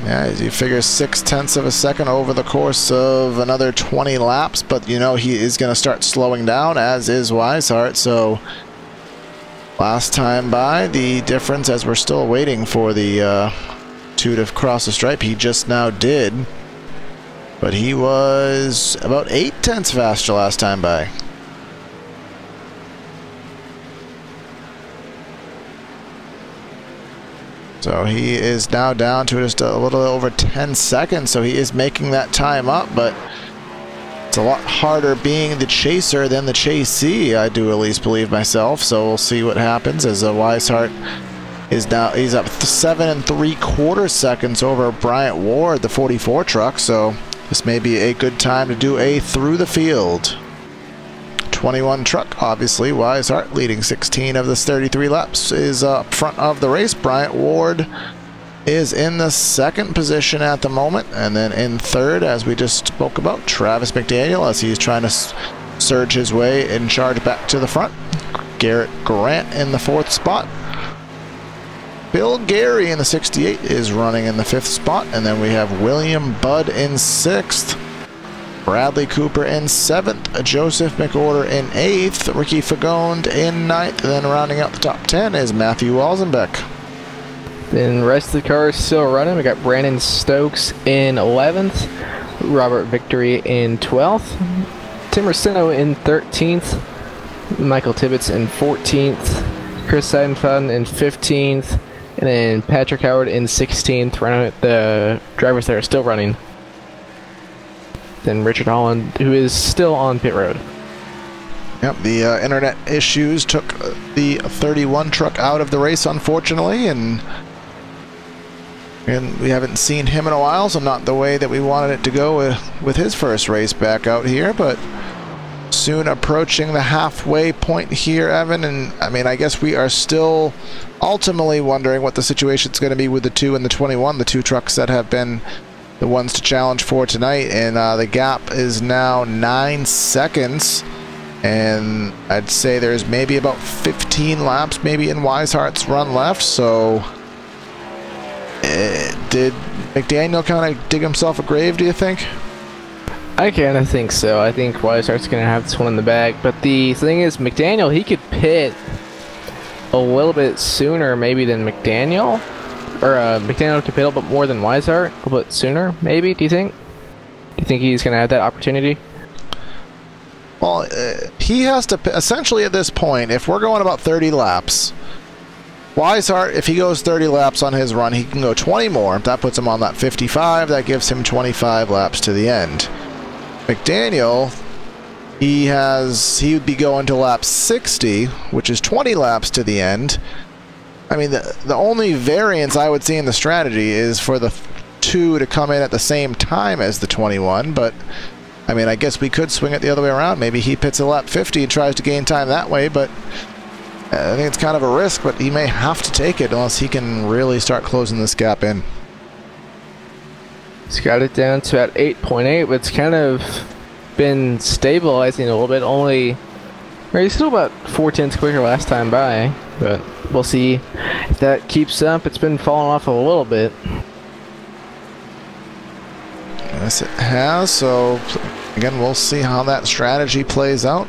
Speaker 2: Yeah, you figure 0.6 of a second over the course of another 20 laps, but you know he is going to start slowing down, as is Weishart. So last time by, the difference, as we're still waiting for the two to cross the stripe, he just now did, but he was about 0.8 faster last time by. So he is now down to just a little over 10 seconds, so he is making that time up, but it's a lot harder being the chaser than the chasee, I do at least believe myself, so we'll see what happens as Weishart is now, he's up 7 3/4 seconds over Bryant Ward, the 44 truck, so this may be a good time to do a through the field. 21 truck, obviously. Weishart leading 16 of this 33 laps, is up front of the race. Bryant Ward is in the second position at the moment, and then in third, as we just spoke about, Travis McDaniel, as he's trying to surge his way and charge back to the front. Garrett Grant in the 4th spot. Bill Gary in the 68 is running in the 5th spot, and then we have William Budd in 6th. Bradley Cooper in 7th, Joseph McOrder in 8th, Ricky Fagonde in 9th, and then rounding out the top 10 is Matthew Walzenbeck.
Speaker 5: Then the rest of the cars still running. We got Brandon Stokes in 11th, Robert Victory in 12th, Tim Racino in 13th, Michael Tibbetts in 14th, Chris Seidenfaden in 15th, and then Patrick Howard in 16th, running the drivers that are still running. Then Richard Holland, who is still on pit road.
Speaker 2: Yep, the internet issues took the 31 truck out of the race, unfortunately, and we haven't seen him in a while, so not the way that we wanted it to go with his first race back out here, but soon approaching the halfway point here, Evan, and I mean, I guess we are still ultimately wondering what the situation's going to be with the 2 and the 21, the 2 trucks that have been the ones to challenge for tonight, and the gap is now 9 seconds, and I'd say there's maybe about 15 laps maybe in Weishart's run left, so did McDaniel kind of dig himself a grave, do you think?
Speaker 5: I kind of think so. I think Weishart's going to have this one in the bag, but the thing is, McDaniel, he could pit a little bit sooner maybe than McDaniel. Or McDaniel could pit a little bit more than Weishart, a little bit sooner, maybe, do you think? Do you think he's going to have that opportunity?
Speaker 2: Well, he has to, essentially at this point, if we're going about 30 laps, Weishart, if he goes 30 laps on his run, he can go 20 more. That puts him on that 55. That gives him 25 laps to the end. McDaniel, he would be going to lap 60, which is 20 laps to the end. I mean, the only variance I would see in the strategy is for the 2 to come in at the same time as the 21, but I mean, I guess we could swing it the other way around. Maybe he pits a lap 50 and tries to gain time that way, but I think it's kind of a risk, but he may have to take it unless he can really start closing this gap in.
Speaker 5: He's got it down to at 8.8, but it's kind of been stabilizing a little bit. He's still about 4/10 quicker last time by, but we'll see if that keeps up. It's been falling off a little bit.
Speaker 2: Yes, it has. So again, we'll see how that strategy plays out.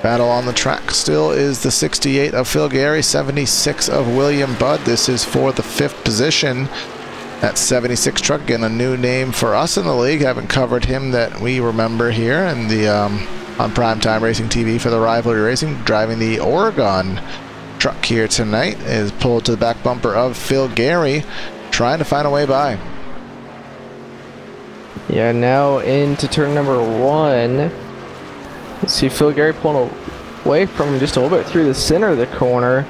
Speaker 2: Battle on the track still is the 68 of Phil Gary, 76 of William Budd. This is for the 5th position. That 76 truck, again, a new name for us in the league. Haven't covered him that we remember here. And the on Primetime Racing TV for the Rivalry Racing. Driving the Oregon truck here tonight is pulled to the back bumper of Phil Gary, trying to find a way by.
Speaker 5: Yeah, now into turn number 1. Let's see Phil Gary pulling away from him just a little bit through the center of the corner,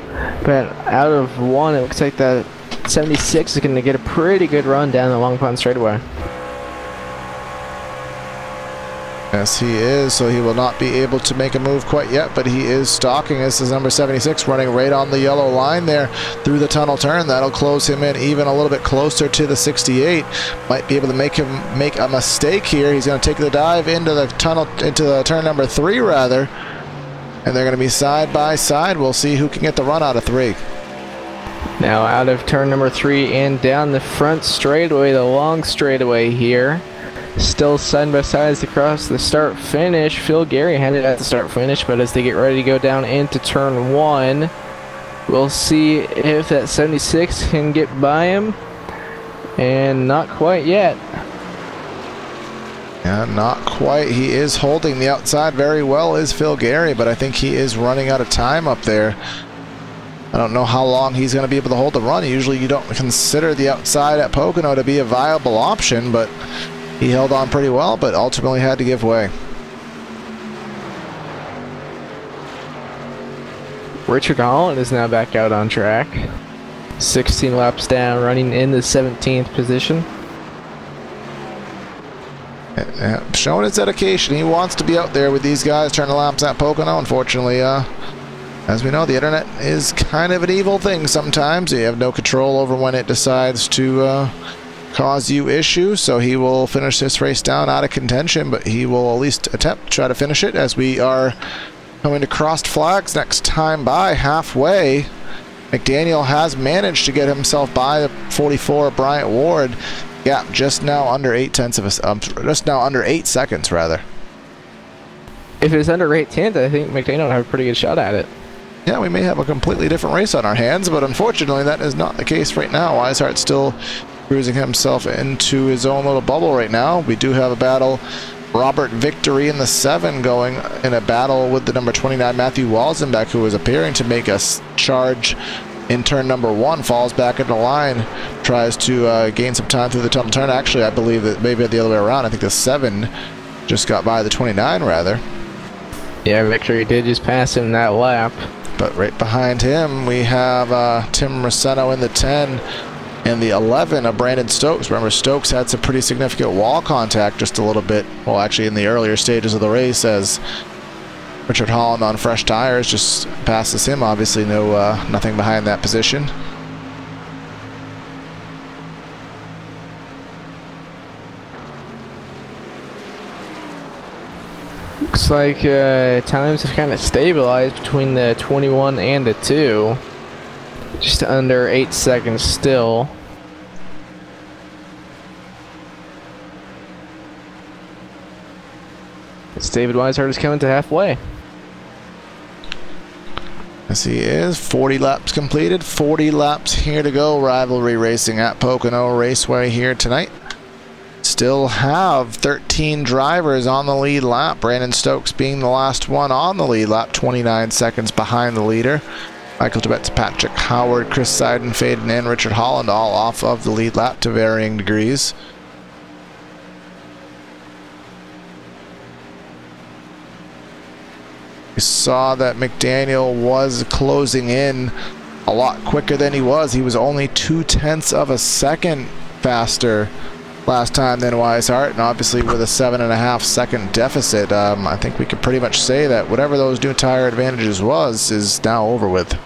Speaker 5: but out of 1, it looks like that 76 is going to get a pretty good run down the Long Pond straightaway.
Speaker 2: Yes, he is, so he will not be able to make a move quite yet, but he is stalking. This is number 76 running right on the yellow line there through the tunnel turn. That'll close him in even a little bit closer to the 68. Might be able to make him make a mistake here. He's going to take the dive into the tunnel, into the turn number 3 rather, and they're going to be side by side. We'll see who can get the run out of 3.
Speaker 5: Now out of turn number 3 and down the front straightaway, the long straightaway here. Still side by sides across the start finish. Phil Gary had it at the start finish, but as they get ready to go down into turn 1, we'll see if that 76 can get by him. And not quite yet.
Speaker 2: Yeah, not quite. He is holding the outside very well, is Phil Gary, but I think he is running out of time up there. I don't know how long he's going to be able to hold the run. Usually you don't consider the outside at Pocono to be a viable option, but he held on pretty well, but ultimately had to give way.
Speaker 5: Richard Holland is now back out on track. 16 laps down, running in the 17th position.
Speaker 2: Showing his dedication. He wants to be out there with these guys turning laps at Pocono. Unfortunately, as we know, the internet is kind of an evil thing sometimes. You have no control over when it decides to cause you issues, so he will finish this race down out of contention, but he will at least attempt to try to finish it as we are coming to crossed flags next time by halfway. McDaniel has managed to get himself by the 44 Bryant Ward. Gap just now under 8 seconds rather.
Speaker 5: If it's under 8/10, I think McDaniel will have a pretty good shot at it.
Speaker 2: Yeah, we may have a completely different race on our hands, but unfortunately that is not the case right now. Weishart still cruising himself into his own little bubble right now. We do have a battle. Robert Victory in the 7 going in a battle with the number 29 Matthew Walzenbeck, who is appearing to make a charge in turn number 1, falls back into line, tries to gain some time through the tunnel turn. Actually, I believe that maybe the other way around. I think the 7 just got by the 29 rather.
Speaker 5: Yeah, Victory did just pass him that lap.
Speaker 2: But right behind him we have Tim Rossetto in the 10 and the 11 of Brandon Stokes. Remember, Stokes had some pretty significant wall contact just a little bit, well actually in the earlier stages of the race, as Richard Holland on fresh tires just passes him. Obviously nothing behind that position.
Speaker 5: Looks like times have kind of stabilized between the 21 and the 2. Just under 8 seconds still. It's David Weishart is coming to halfway.
Speaker 2: Yes, he is. 40 laps completed. 40 laps here to go. Rivalry racing at Pocono Raceway here tonight. Still have 13 drivers on the lead lap. Brandon Stokes being the last one on the lead lap, 29 seconds behind the leader. Michael Tibetz, Patrick Howard, Chris Seidenfaden, and Richard Holland all off of the lead lap to varying degrees. We saw that McDaniel was closing in a lot quicker than he was. He was only 0.2 of a second faster last time than Weishart, and obviously with a 7.5 second deficit, I think we could pretty much say that whatever those new tire advantages was is now over with.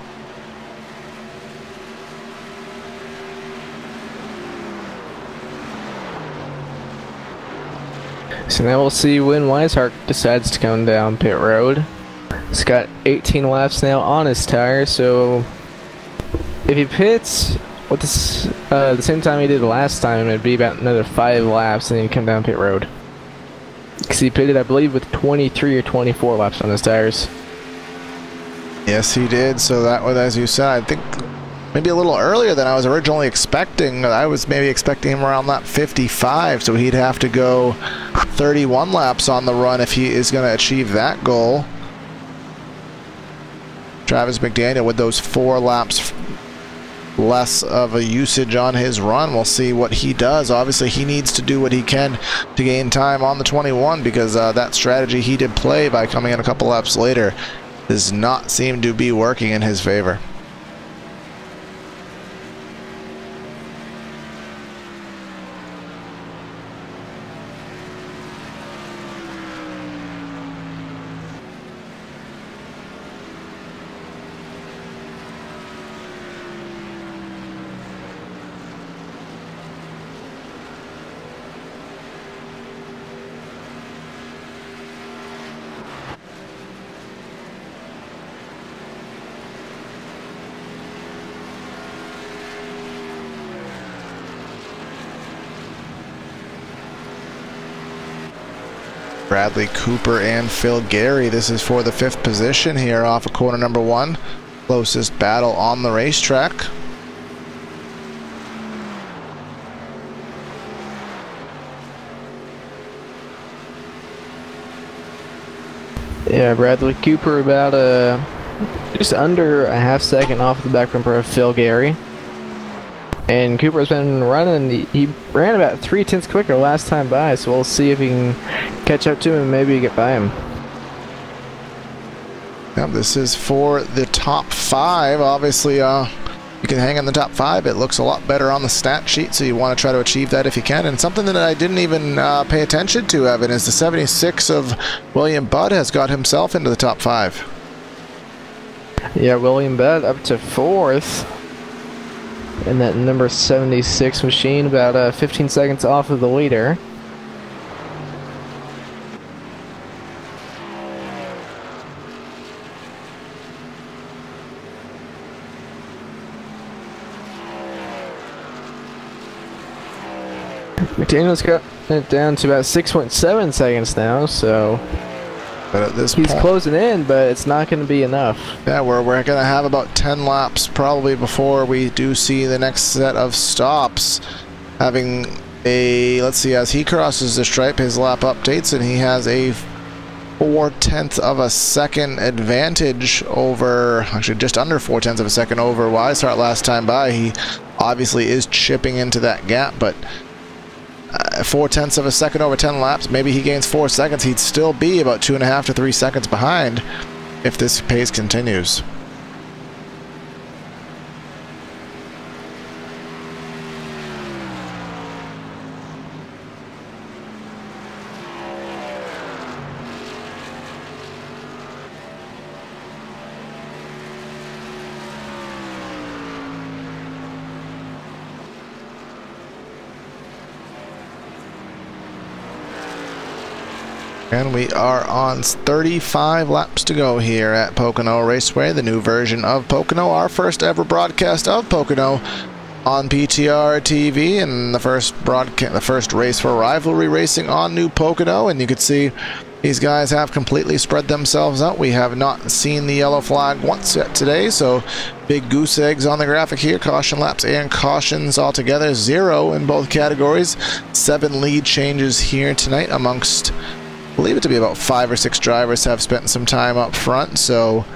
Speaker 5: So now we'll see when Weishart decides to come down pit road. He's got 18 laps now on his tire, so if he pits with this, the same time he did last time, it'd be about another 5 laps and then he'd come down pit road. Because he pitted, I believe, with 23 or 24 laps on his tires.
Speaker 2: Yes, he did. So that was, as you said, I think maybe a little earlier than I was originally expecting. I was maybe expecting him around lap 55, so he'd have to go 31 laps on the run if he is going to achieve that goal. Travis McDaniel with those 4 laps less of a usage on his run. We'll see what he does. Obviously, he needs to do what he can to gain time on the 21 because that strategy he did play by coming in a couple laps later does not seem to be working in his favor. Bradley Cooper and Phil Gary. This is for the 5th position here off of corner number 1. Closest battle on the racetrack.
Speaker 5: Yeah, Bradley Cooper about just under a half second off the back bumper of Phil Gary. And Cooper's been running, he ran about 3/10 quicker last time by, so we'll see if he can catch up to him and maybe get by him.
Speaker 2: Yep, this is for the top 5. Obviously, you can hang in the top 5. It looks a lot better on the stat sheet, so you want to try to achieve that if you can. And something that I didn't even pay attention to, Evan, is the 76 of William Budd has got himself into the top 5.
Speaker 5: Yeah, William Budd up to 4th. And that number 76 machine about 15 seconds off of the leader. McDaniel's got it down to about 6.7 seconds now, so
Speaker 2: but at this
Speaker 5: he's
Speaker 2: point,
Speaker 5: closing in, but it's not going to be enough.
Speaker 2: Yeah, we're going to have about 10 laps probably before we do see the next set of stops. Having a, let's see, as he crosses the stripe, his lap updates, and he has a 4/10 of a second advantage over, actually just under 4/10 of a second over Weishart last time by. He obviously is chipping into that gap, but 4/10 of a second over 10 laps, maybe he gains 4 seconds, he'd still be about 2.5 to 3 seconds behind if this pace continues. And we are on 35 laps to go here at Pocono Raceway, the new version of Pocono, our first ever broadcast of Pocono on PTR TV, and the first race for Rivalry Racing on New Pocono. And you can see these guys have completely spread themselves out. We have not seen the yellow flag once yet today, so big goose eggs on the graphic here. Caution laps and cautions altogether, 0 in both categories. 7 lead changes here tonight amongst, I believe it to be about 5 or 6 drivers have spent some time up front, so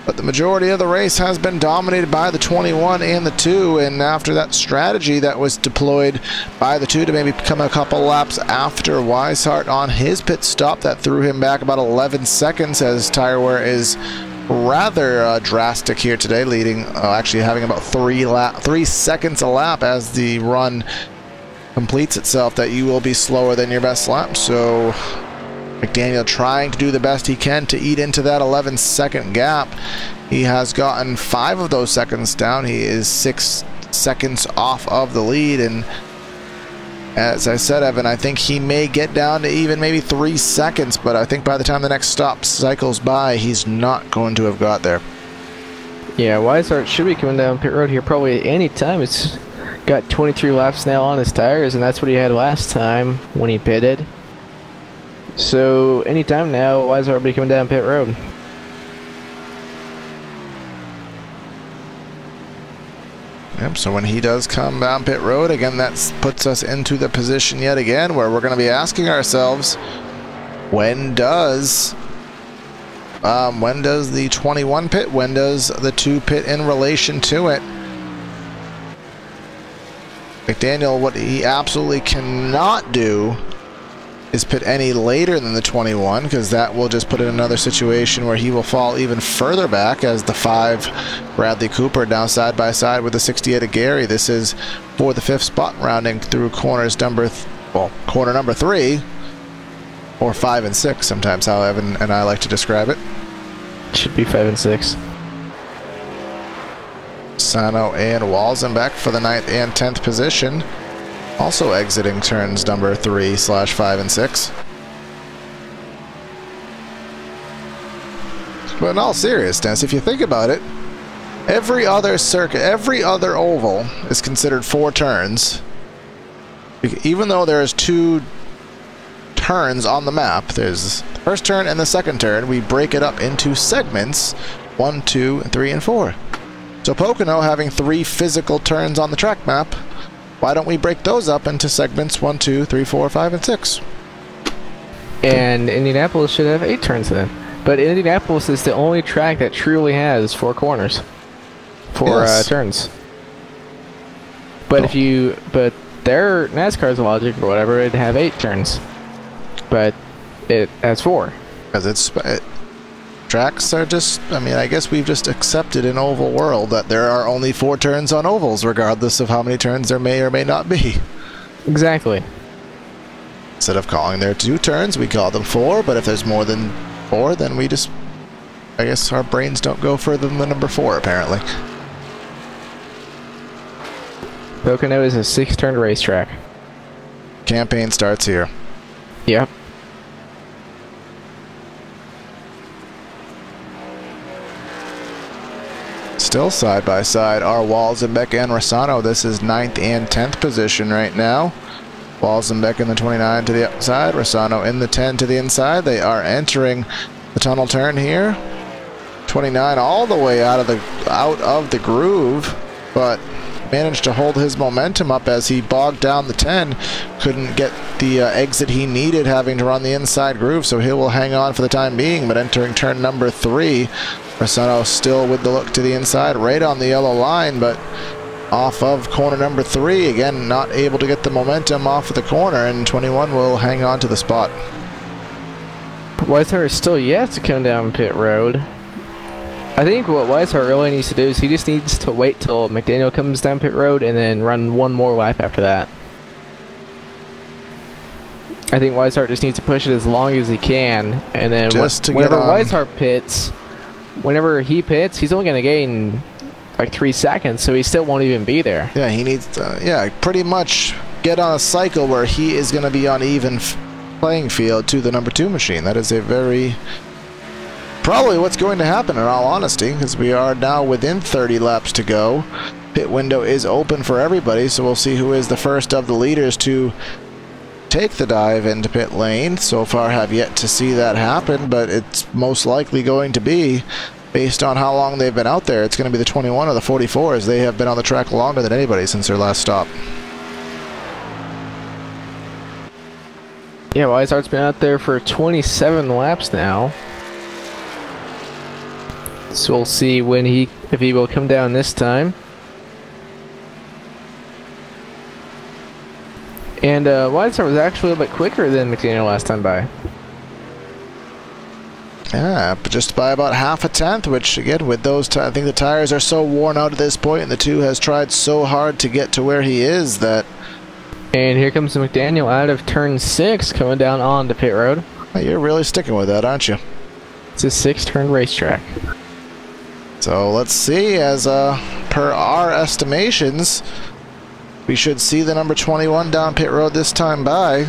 Speaker 2: but the majority of the race has been dominated by the 21 and the 2, and after that strategy that was deployed by the 2 to maybe come a couple laps after Weishart on his pit stop, that threw him back about 11 seconds as tire wear is rather drastic here today, leading actually having about 3 seconds a lap as the run completes itself, that you will be slower than your best lap. So McDaniel trying to do the best he can to eat into that 11-second gap. He has gotten 5 of those seconds down. He is 6 seconds off of the lead, and as I said, Evan, I think he may get down to even maybe 3 seconds, but I think by the time the next stop cycles by, he's not going to have got there.
Speaker 5: Yeah, Weishart should be coming down pit road here probably any time. It's got 23 laps now on his tires, and that's what he had last time when he pitted. So anytime now, Weishart will be coming down pit road.
Speaker 2: Yep, so when he does come down pit road, again, that puts us into the position yet again where we're going to be asking ourselves, when does the 21 pit, when does the 2 pit in relation to it? McDaniel, what he absolutely cannot do is pit any later than the 21, because that will just put in another situation where he will fall even further back as the 5 Bradley Cooper now side by side with the 68 of Gary. This is for the 5th spot, rounding through corners corner number 3, or 5 and 6 sometimes, how Evan and I like to describe it.
Speaker 5: Should be 5 and 6.
Speaker 2: Sano and Walzenbeck for the 9th and 10th position. Also exiting turns number 3/5 and 6. But in all seriousness, if you think about it, every other circuit, every other oval is considered 4 turns. Even though there's 2 turns on the map, there's the first turn and the second turn, we break it up into segments 1, 2, 3, and 4. So Pocono having 3 physical turns on the track map, why don't we break those up into segments 1, 2, 3, 4, 5, and 6?
Speaker 5: And Indianapolis should have 8 turns then. But Indianapolis is the only track that truly has 4 corners. 4 turns. But but their NASCAR's logic or whatever, it'd have 8 turns. But it has 4.
Speaker 2: Because tracks are just, I mean, I guess we've just accepted in oval world that there are only 4 turns on ovals, regardless of how many turns there may or may not be.
Speaker 5: Exactly.
Speaker 2: Instead of calling there 2 turns, we call them 4, but if there's more than 4, then we just, I guess our brains don't go further than the number 4, apparently.
Speaker 5: Pocono is a 6-turn racetrack.
Speaker 2: Campaign starts here.
Speaker 5: Yep.
Speaker 2: Still side by side are Walzenbeck and Rossano. This is 9th and 10th position right now. Walzenbeck in the 29 to the outside, Rossano in the 10 to the inside. They are entering the tunnel turn here. 29 all the way out of the groove, but managed to hold his momentum up as he bogged down the 10. Couldn't get the exit he needed, having to run the inside groove, so he will hang on for the time being. But entering turn number 3, Rossano still with the look to the inside, right on the yellow line, but off of corner number 3. Again, not able to get the momentum off of the corner, and 21 will hang on to the spot.
Speaker 5: Weishart is still yet to come down pit road. I think what Weishart really needs to do is he just needs to wait till McDaniel comes down pit road and then run 1 more lap after that. I think Weishart just needs to push it as long as he can, and then whenever Weishart pits, whenever he pits, he's only going to gain like 3 seconds, so he still won't even be there.
Speaker 2: Yeah, he needs to, pretty much get on a cycle where he is going to be on even playing field to the number 2 machine. That is probably what's going to happen, in all honesty, because we are now within 30 laps to go. Pit window is open for everybody, so we'll see who is the first of the leaders to take the dive into pit lane. So far have yet to see that happen, but it's most likely going to be, based on how long they've been out there, it's going to be the 21 or the 44, as they have been on the track longer than anybody since their last stop.
Speaker 5: Yeah, Weishart's been out there for 27 laps now. So we'll see if he will come down this time. And Weishart was actually a little bit quicker than McDaniel last time by.
Speaker 2: Yeah, but just by about half a tenth, which again, with those, I think the tires are so worn out at this point, and the 2 has tried so hard to get to where he is that.
Speaker 5: And here comes McDaniel out of turn 6, coming down onto pit road.
Speaker 2: You're really sticking with that, aren't you?
Speaker 5: It's a 6-turn racetrack.
Speaker 2: So let's see, as per our estimations, we should see the number 21 down pit road this time by.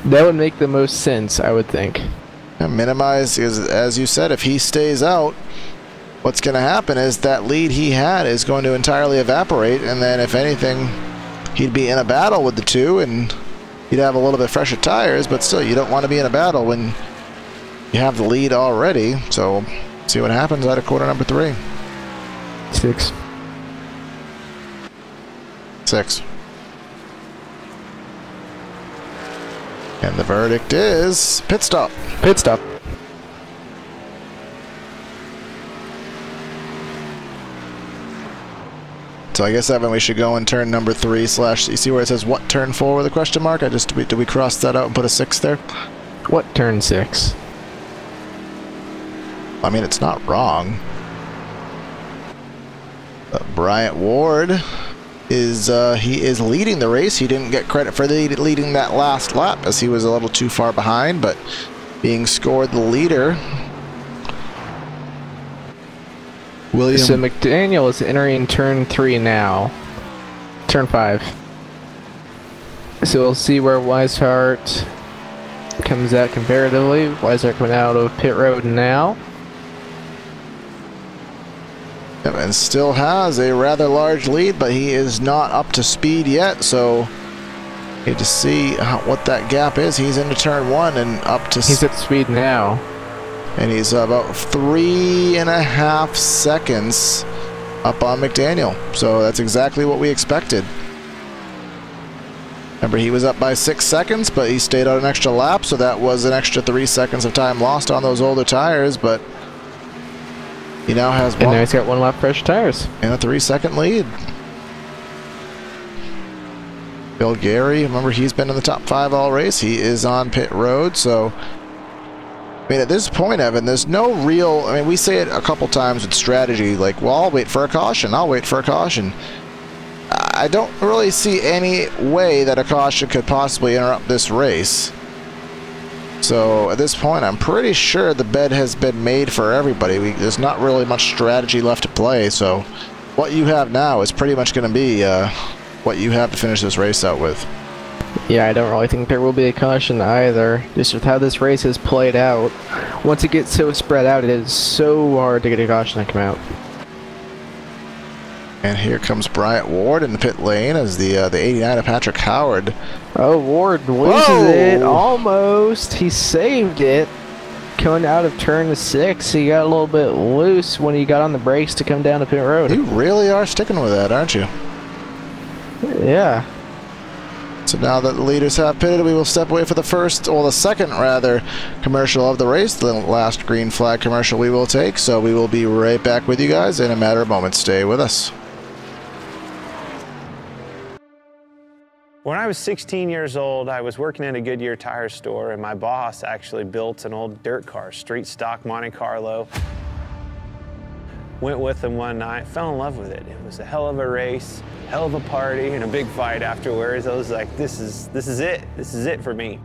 Speaker 5: That would make the most sense, I would think.
Speaker 2: And minimize, as you said, if he stays out, what's going to happen is that lead he had is going to entirely evaporate, and then if anything, he'd be in a battle with the 2, and he'd have a little bit fresher tires, but still, you don't want to be in a battle when you have the lead already. So see what happens out of quarter number 3.
Speaker 5: 6.
Speaker 2: 6. And the verdict is pit stop.
Speaker 5: Pit stop.
Speaker 2: So I guess, Evan, we should go in turn number 3 / you see where it says what turn 4 with a question mark? Did we cross that out and put a 6 there?
Speaker 5: What turn 6?
Speaker 2: I mean, it's not wrong. Bryant Ward is he is leading the race. He didn't get credit for leading that last lap as he was a little too far behind, but being scored the leader. William.
Speaker 5: So McDaniel is entering turn 3 now. Turn 5. So we'll see where Weishart comes out comparatively. Weishart coming out of pit road now.
Speaker 2: Yep, and still has a rather large lead, but he is not up to speed yet, so need to see what that gap is. He's into turn 1 and up to...
Speaker 5: He's at speed now.
Speaker 2: And he's about 3.5 seconds up on McDaniel. So that's exactly what we expected. Remember, he was up by 6 seconds, but he stayed on an extra lap, so that was an extra 3 seconds of time lost on those older tires, but he now has
Speaker 5: and now he's got 1 lap fresh tires.
Speaker 2: And a 3-second lead. Bill Gary, remember, he's been in the top 5 all race. He is on pit road, so... I mean, at this point, Evan, there's no real... I mean, we say it a couple times with strategy, like, well, I'll wait for a caution. I'll wait for a caution. I don't really see any way that a caution could possibly interrupt this race. So, at this point, I'm pretty sure the bed has been made for everybody. There's not really much strategy left to play, so what you have now is pretty much going to be what you have to finish this race out with.
Speaker 5: Yeah, I don't really think there will be a caution either. Just with how this race has played out. Once it gets so spread out, it is so hard to get a caution to come out.
Speaker 2: And here comes Bryant Ward in the pit lane as the 89 of Patrick Howard.
Speaker 5: Oh, Ward loses it. Almost. He saved it. Coming out of turn 6, he got a little bit loose when he got on the brakes to come down to pit road.
Speaker 2: You really are sticking with that, aren't you?
Speaker 5: Yeah.
Speaker 2: So now that the leaders have pitted, we will step away for the second rather, commercial of the race, the last green flag commercial we will take. So we will be right back with you guys in a matter of moments. Stay with us.
Speaker 6: When I was 16 years old, I was working at a Goodyear tire store, and my boss actually built an old dirt car, street stock Monte Carlo. Went with him one night, fell in love with it. It was a hell of a race, hell of a party, and a big fight afterwards. I was like, this is it. This is it for me.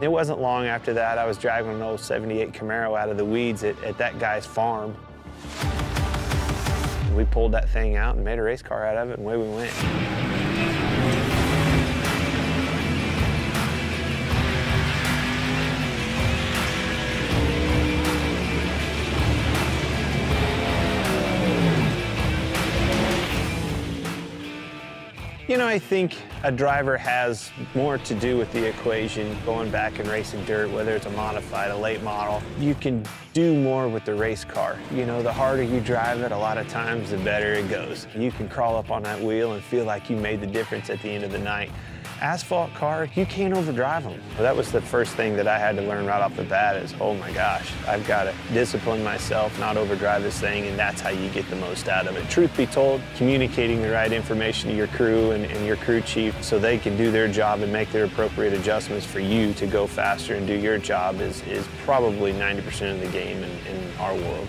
Speaker 6: It wasn't long after that, I was driving an old 78 Camaro out of the weeds at that guy's farm. We pulled that thing out and made a race car out of it, and away we went. You know, I think a driver has more to do with the equation going back and racing dirt, whether it's a modified, a late model. You can do more with the race car. You know, the harder you drive it, a lot of times, the better it goes. You can crawl up on that wheel and feel like you made the difference at the end of the night. Asphalt car, you can't overdrive them. Well, that was the first thing that I had to learn right off the bat is, oh my gosh, I've got to discipline myself, not overdrive this thing, and that's how you get the most out of it. Truth be told, communicating the right information to your crew and your crew chief so they can do their job and make their appropriate adjustments for you to go faster and do your job is probably 90% of the game in our world.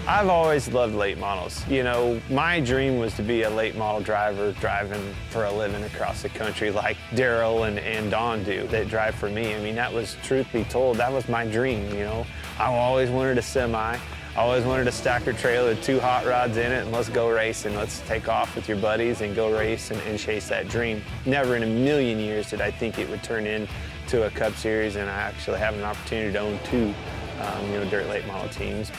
Speaker 6: I've always loved late models. You know, my dream was to be a late model driver driving for a living across the country like Daryl and Don do that drive for me. I mean, that was, truth be told, that was my dream, you know. I always wanted a semi. I always wanted a stacker trailer with 2 hot rods in it and let's go racing. Let's take off with your buddies and go race and chase that dream. Never in a million years did I think it would turn into a Cup Series, and I actually have an opportunity to own 2 you know, dirt late model teams.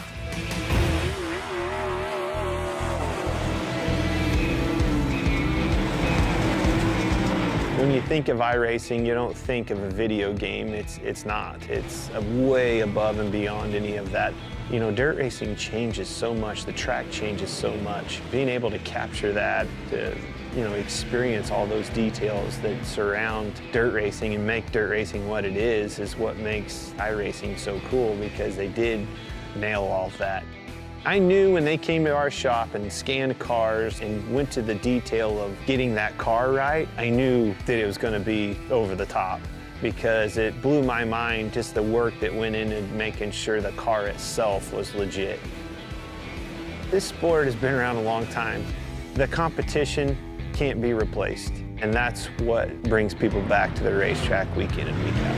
Speaker 6: When you think of iRacing, you don't think of a video game. It's not. It's way above and beyond any of that. You know, dirt racing changes so much. The track changes so much. Being able to capture that, to, you know, experience all those details that surround dirt racing and make dirt racing what it is what makes iRacing so cool, because they did nail all of that. I knew when they came to our shop and scanned cars and went to the detail of getting that car right, I knew that it was going to be over the top, because it blew my mind just the work that went into making sure the car itself was legit. This sport has been around a long time. The competition can't be replaced, and that's what brings people back to the racetrack week in and week out.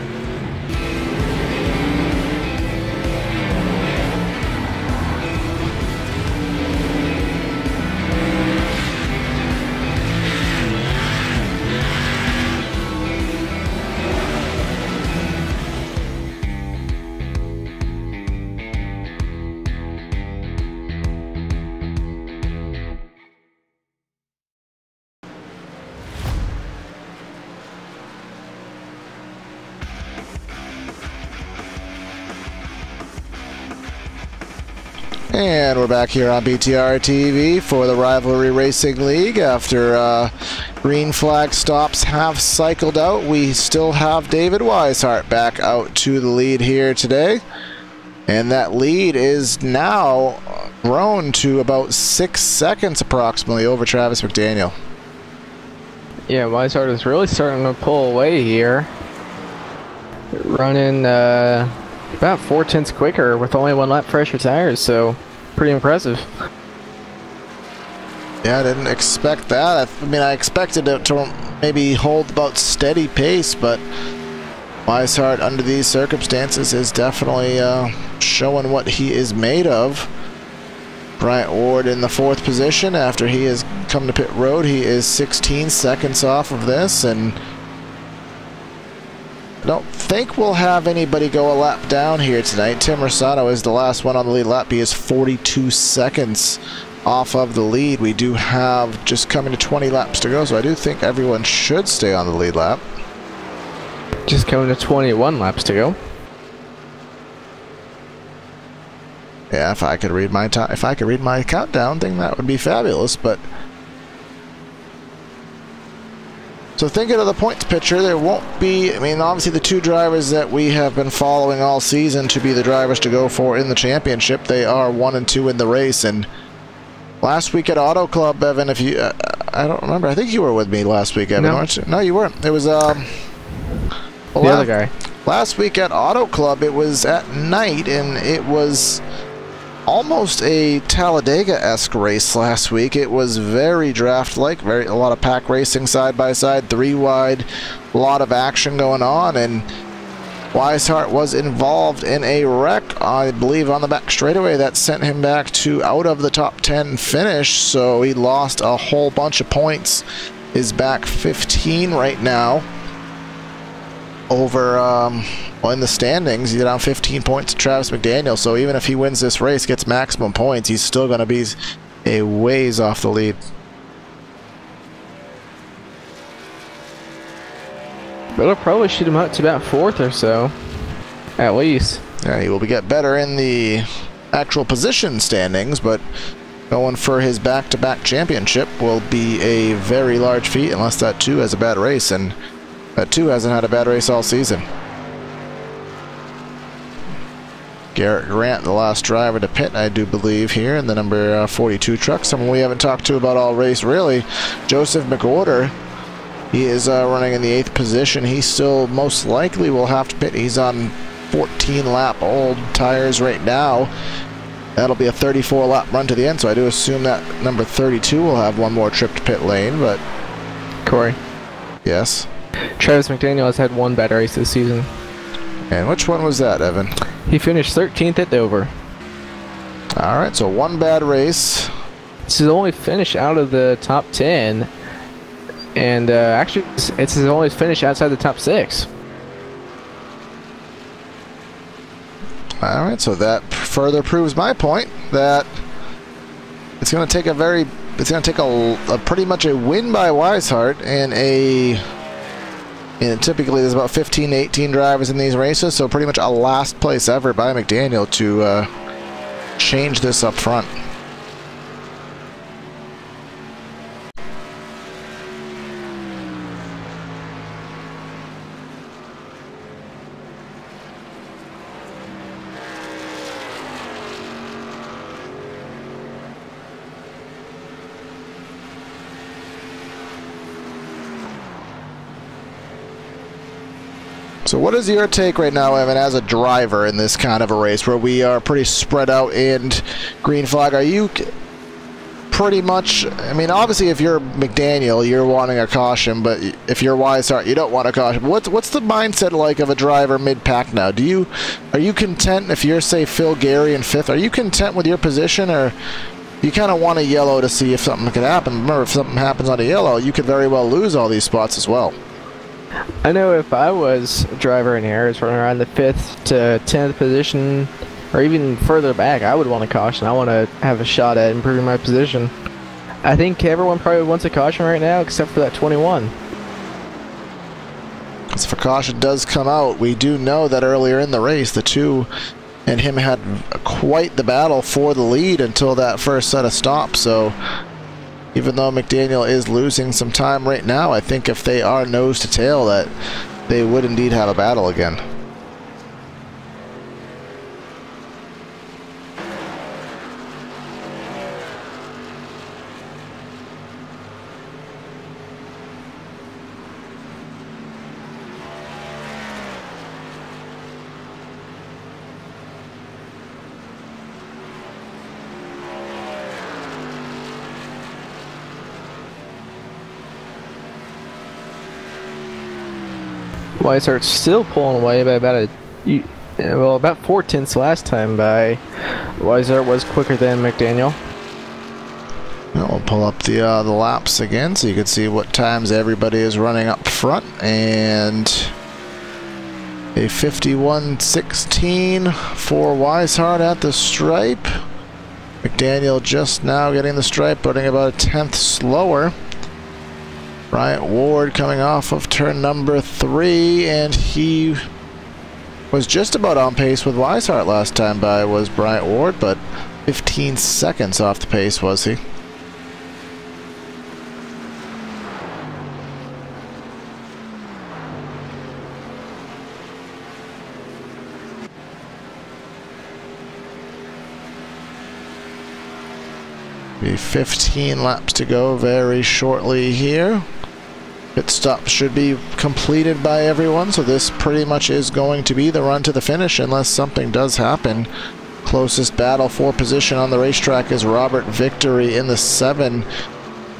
Speaker 2: And we're back here on BTR TV for the Rivalry Racing League. After green flag stops have cycled out, we still have David Weishart back out to the lead here today. And that lead is now grown to about 6 seconds approximately over Travis McDaniel.
Speaker 5: Yeah, Weishart is really starting to pull away here. Running about 4/10 quicker with only 1 lap fresher tires, so pretty impressive.
Speaker 2: Yeah, I didn't expect that. I mean, I expected it to maybe hold about steady pace, but Weishart under these circumstances is definitely showing what he is made of. Bryant Ward in the 4th position after he has come to pit road. He is 16 seconds off of this, and I don't think we'll have anybody go a lap down here tonight. Tim Rosano is the last one on the lead lap. He is 42 seconds off of the lead. We do have just coming to 20 laps to go, so I do think everyone should stay on the lead lap.
Speaker 5: Just coming to 21 laps to go.
Speaker 2: Yeah, if I could read my time, if I could read my countdown thing, that would be fabulous. But so thinking of the points picture, there won't be, I mean, obviously the 2 drivers that we have been following all season to be the drivers to go for in the championship, they are 1 and 2 in the race. And last week at Auto Club, Evan, if you, I don't remember, I think you were with me last week, Evan, weren't you? No, you weren't. It was, the
Speaker 5: other guy.
Speaker 2: Last week at Auto Club, it was at night, and it was almost a Talladega-esque race last week. It was very draft-like, a lot of pack racing side by side, 3 wide, a lot of action going on, and Weishart was involved in a wreck, I believe, on the back straightaway that sent him back to out of the top 10 finish, so he lost a whole bunch of points. Is back 15 right now over well, in the standings. He's down 15 points to Travis McDaniel, so even if he wins this race, gets maximum points, he's still going to be a ways off the lead.
Speaker 5: But it'll probably shoot him up to about 4th or so, at least.
Speaker 2: Yeah, he will get better in the actual position standings, but going for his back-to-back championship will be a very large feat, unless that 2 has a bad race, and that 2 hasn't had a bad race all season. Garrett Grant, the last driver to pit, I do believe, here in the number 42 truck. Someone we haven't talked to about all race, really. Joseph McOrder, he is running in the 8th position. He still most likely will have to pit. He's on 14-lap old tires right now. That'll be a 34-lap run to the end, so I do assume that number 32 will have 1 more trip to pit lane, but...
Speaker 5: Corey.
Speaker 2: Yes?
Speaker 5: Travis McDaniel has had 1 bad race this season.
Speaker 2: And which one was that, Evan?
Speaker 5: He finished 13th at Dover.
Speaker 2: Alright, so 1 bad race.
Speaker 5: It's his only finish out of the top 10. And actually, it's his only finish outside the top 6.
Speaker 2: Alright, so that further proves my point that it's going to take a pretty much a win by Weishart and a And typically there's about 15 to 18 drivers in these races, so pretty much a last place ever by McDaniel to change this up front. So what is your take right now, Evan, as a driver in this kind of a race where we are pretty spread out and green flag? Are you pretty much, I mean, obviously if you're McDaniel, you're wanting a caution, but if you're Weishart, you don't want a caution. What's the mindset like of a driver mid-pack now? Are you content if you're, say, Phil Gary in 5th? Are you content with your position, or you kind of want a yellow to see if something could happen? Remember, if something happens on a yellow, you could very well lose all these spots as well.
Speaker 5: I know if I was a driver in here, it's running around the 5th to 10th position, or even further back, I would want a caution. I want to have a shot at improving my position. I think everyone probably wants a caution right now, except for that 21.
Speaker 2: If a caution does come out, we do know that earlier in the race, the two and him had quite the battle for the lead until that first set of stops. So even though McDaniel is losing some time right now, I think if they are nose to tail, that they would indeed have a battle again.
Speaker 5: Weishart's still pulling away by about about 4/10 last time by Weishart was quicker than McDaniel.
Speaker 2: Now we'll pull up the laps again so you can see what times everybody is running up front, and a 51.16 for Weishart at the stripe. McDaniel just now getting the stripe, running about a 10th slower. Bryant Ward coming off of turn number 3, and he was just about on pace with Weishart last time by, was Bryant Ward, but 15 seconds off the pace was he. Be 15 laps to go very shortly here. Pit stop should be completed by everyone, so this pretty much is going to be the run to the finish unless something does happen. Closest battle for position on the racetrack is Robert Victory in the 7.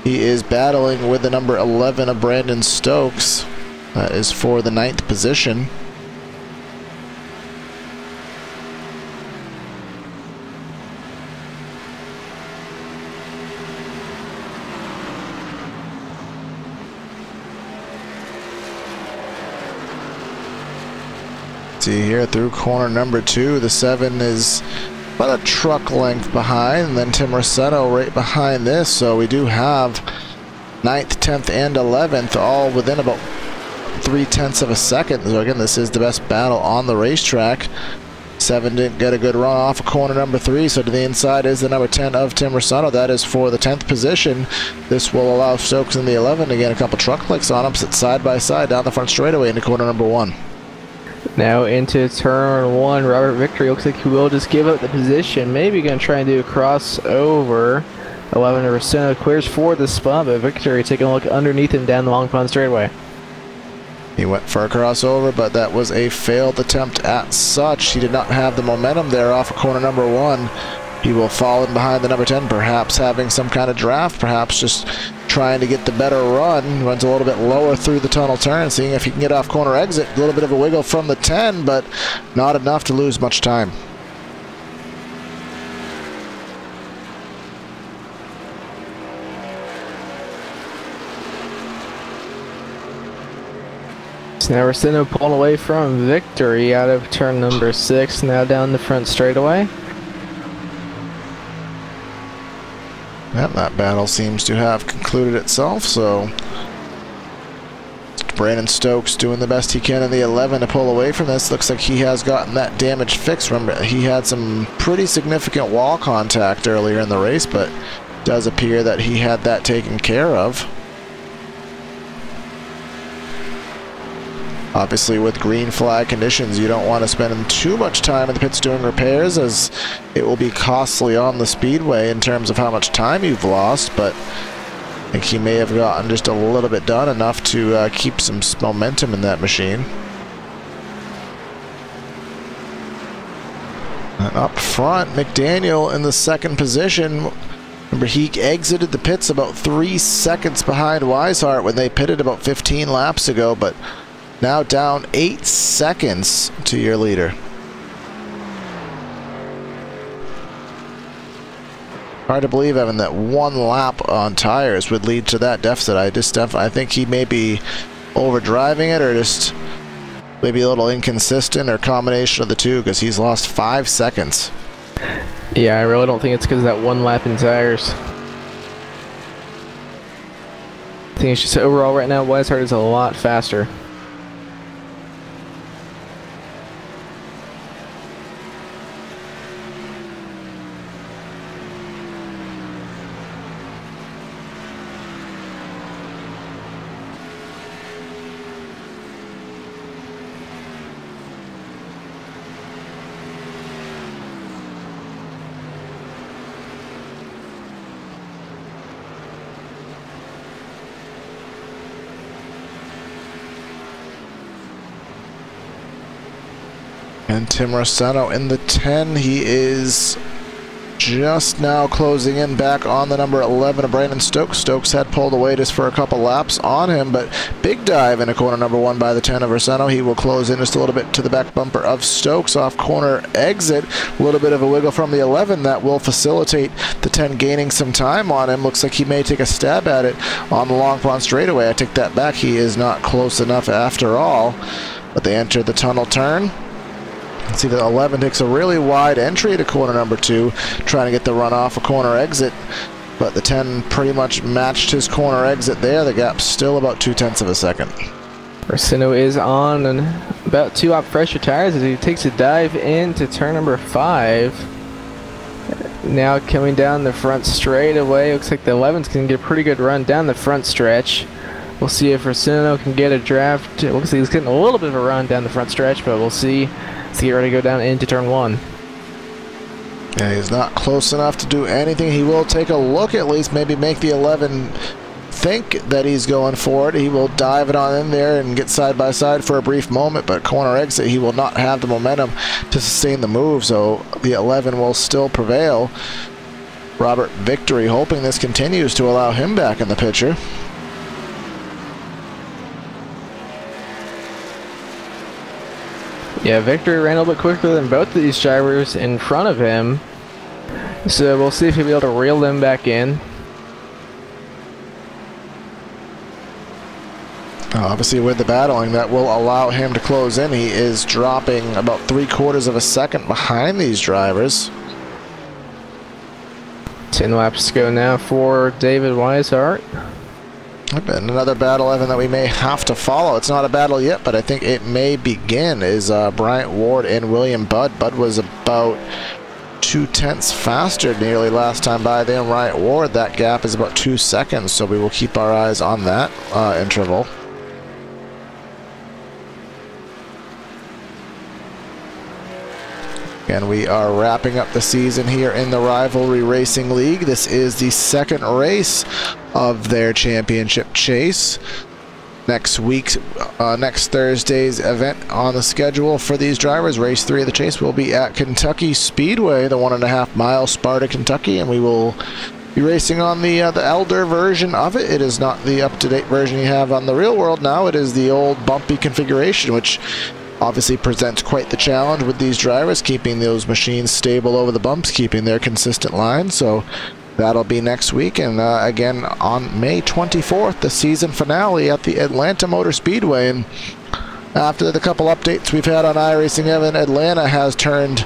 Speaker 2: He is battling with the number 11 of Brandon Stokes. That is for the 9th position. See here through corner number 2, the 7 is about a truck length behind, and then Tim Rossetto right behind this, so we do have 9th, 10th, and 11th all within about 0.3 of a second. So again, this is the best battle on the racetrack. 7 didn't get a good run off of corner number 3, so to the inside is the number 10 of Tim Rossetto. That is for the 10th position. This will allow Stokes in the 11 to get a couple truck clicks on him, sit side by side down the front straightaway into corner number 1.
Speaker 5: Now into turn 1, Robert Victory looks like he will just give up the position. Maybe going to try and do a crossover. 11 Rossetto clears for the spot, but Victory taking a look underneath him down the Long Pond straightaway.
Speaker 2: He went for a crossover, but that was a failed attempt at such. He did not have the momentum there off of corner number 1. He will fall in behind the number 10, perhaps having some kind of draft, perhaps just trying to get the better run. Runs a little bit lower through the tunnel turn, seeing if he can get off corner exit. A little bit of a wiggle from the 10, but not enough to lose much time.
Speaker 5: So now Rossetto pulling away from Victory out of turn number 6, now down the front straightaway.
Speaker 2: And that battle seems to have concluded itself, so Brandon Stokes doing the best he can in the 11 to pull away from this. Looks like he has gotten that damage fixed. Remember, he had some pretty significant wall contact earlier in the race, but does appear that he had that taken care of. Obviously, with green flag conditions, you don't want to spend too much time in the pits doing repairs, as it will be costly on the speedway in terms of how much time you've lost, but I think he may have gotten just a little bit done, enough to keep some momentum in that machine. And up front, McDaniel in the second position. Remember, he exited the pits about 3 seconds behind Weishart when they pitted about 15 laps ago, but now down 8 seconds to your leader. Hard to believe, Evan, that 1 lap on tires would lead to that deficit. I think he may be overdriving it, or just maybe a little inconsistent, or combination of the two, because he's lost 5 seconds.
Speaker 5: Yeah, I really don't think it's because of that 1 lap in tires. I think it's just overall right now, Weishart is a lot faster.
Speaker 2: And Tim Rossano in the 10. He is just now closing in back on the number 11 of Brandon Stokes. Stokes had pulled away just for a couple laps on him, but big dive into corner number 1 by the 10 of Rossano. He will close in just a little bit to the back bumper of Stokes off corner exit. A little bit of a wiggle from the 11 that will facilitate the 10 gaining some time on him. Looks like he may take a stab at it on the Long Pond straightaway. I take that back. He is not close enough after all, but they enter the tunnel turn. See, the 11 takes a really wide entry to corner number 2, trying to get the run off a corner exit, but the 10 pretty much matched his corner exit there. The gap's still about 0.2 of a second.
Speaker 5: Rossano is on and about 2 op pressure tires as he takes a dive into turn number 5. Now coming down the front straightaway. Looks like the 11's going to get a pretty good run down the front stretch. We'll see if Rossano can get a draft. Looks like he's getting a little bit of a run down the front stretch, but we'll see. Let's get ready to go down into turn 1.
Speaker 2: Yeah, he's not close enough to do anything. He will take a look, at least maybe make the 11 think that he's going for it. He will dive it on in there and get side by side for a brief moment, but corner exit, he will not have the momentum to sustain the move, so the 11 will still prevail. Robert Victory hoping this continues to allow him back in the picture.
Speaker 5: Yeah, Victory ran a little bit quicker than both of these drivers in front of him. So we'll see if he'll be able to reel them back in.
Speaker 2: Obviously, with the battling, that will allow him to close in. He is dropping about 3/4 of a second behind these drivers.
Speaker 5: 10 laps to go now for David Weishart.
Speaker 2: And another battle, Evan, that we may have to follow. It's not a battle yet, but I think it may begin, is Bryant Ward and William Budd. Budd was about 0.2 faster nearly last time by than Bryant Ward. That gap is about 2 seconds, so we will keep our eyes on that interval. And we are wrapping up the season here in the Rivalry Racing League. This is the second race of their championship chase. Next week, next Thursday's event on the schedule for these drivers, race 3 of the chase, will be at Kentucky Speedway, the 1.5 mile Sparta, Kentucky, and we will be racing on the Elder version of it. It is not the up-to-date version you have on the real world now. It is the old bumpy configuration, which obviously presents quite the challenge with these drivers, keeping those machines stable over the bumps, keeping their consistent line. So that'll be next week, and again on May 24th, the season finale at the Atlanta Motor Speedway. And after the couple updates we've had on iRacing, Evan, Atlanta has turned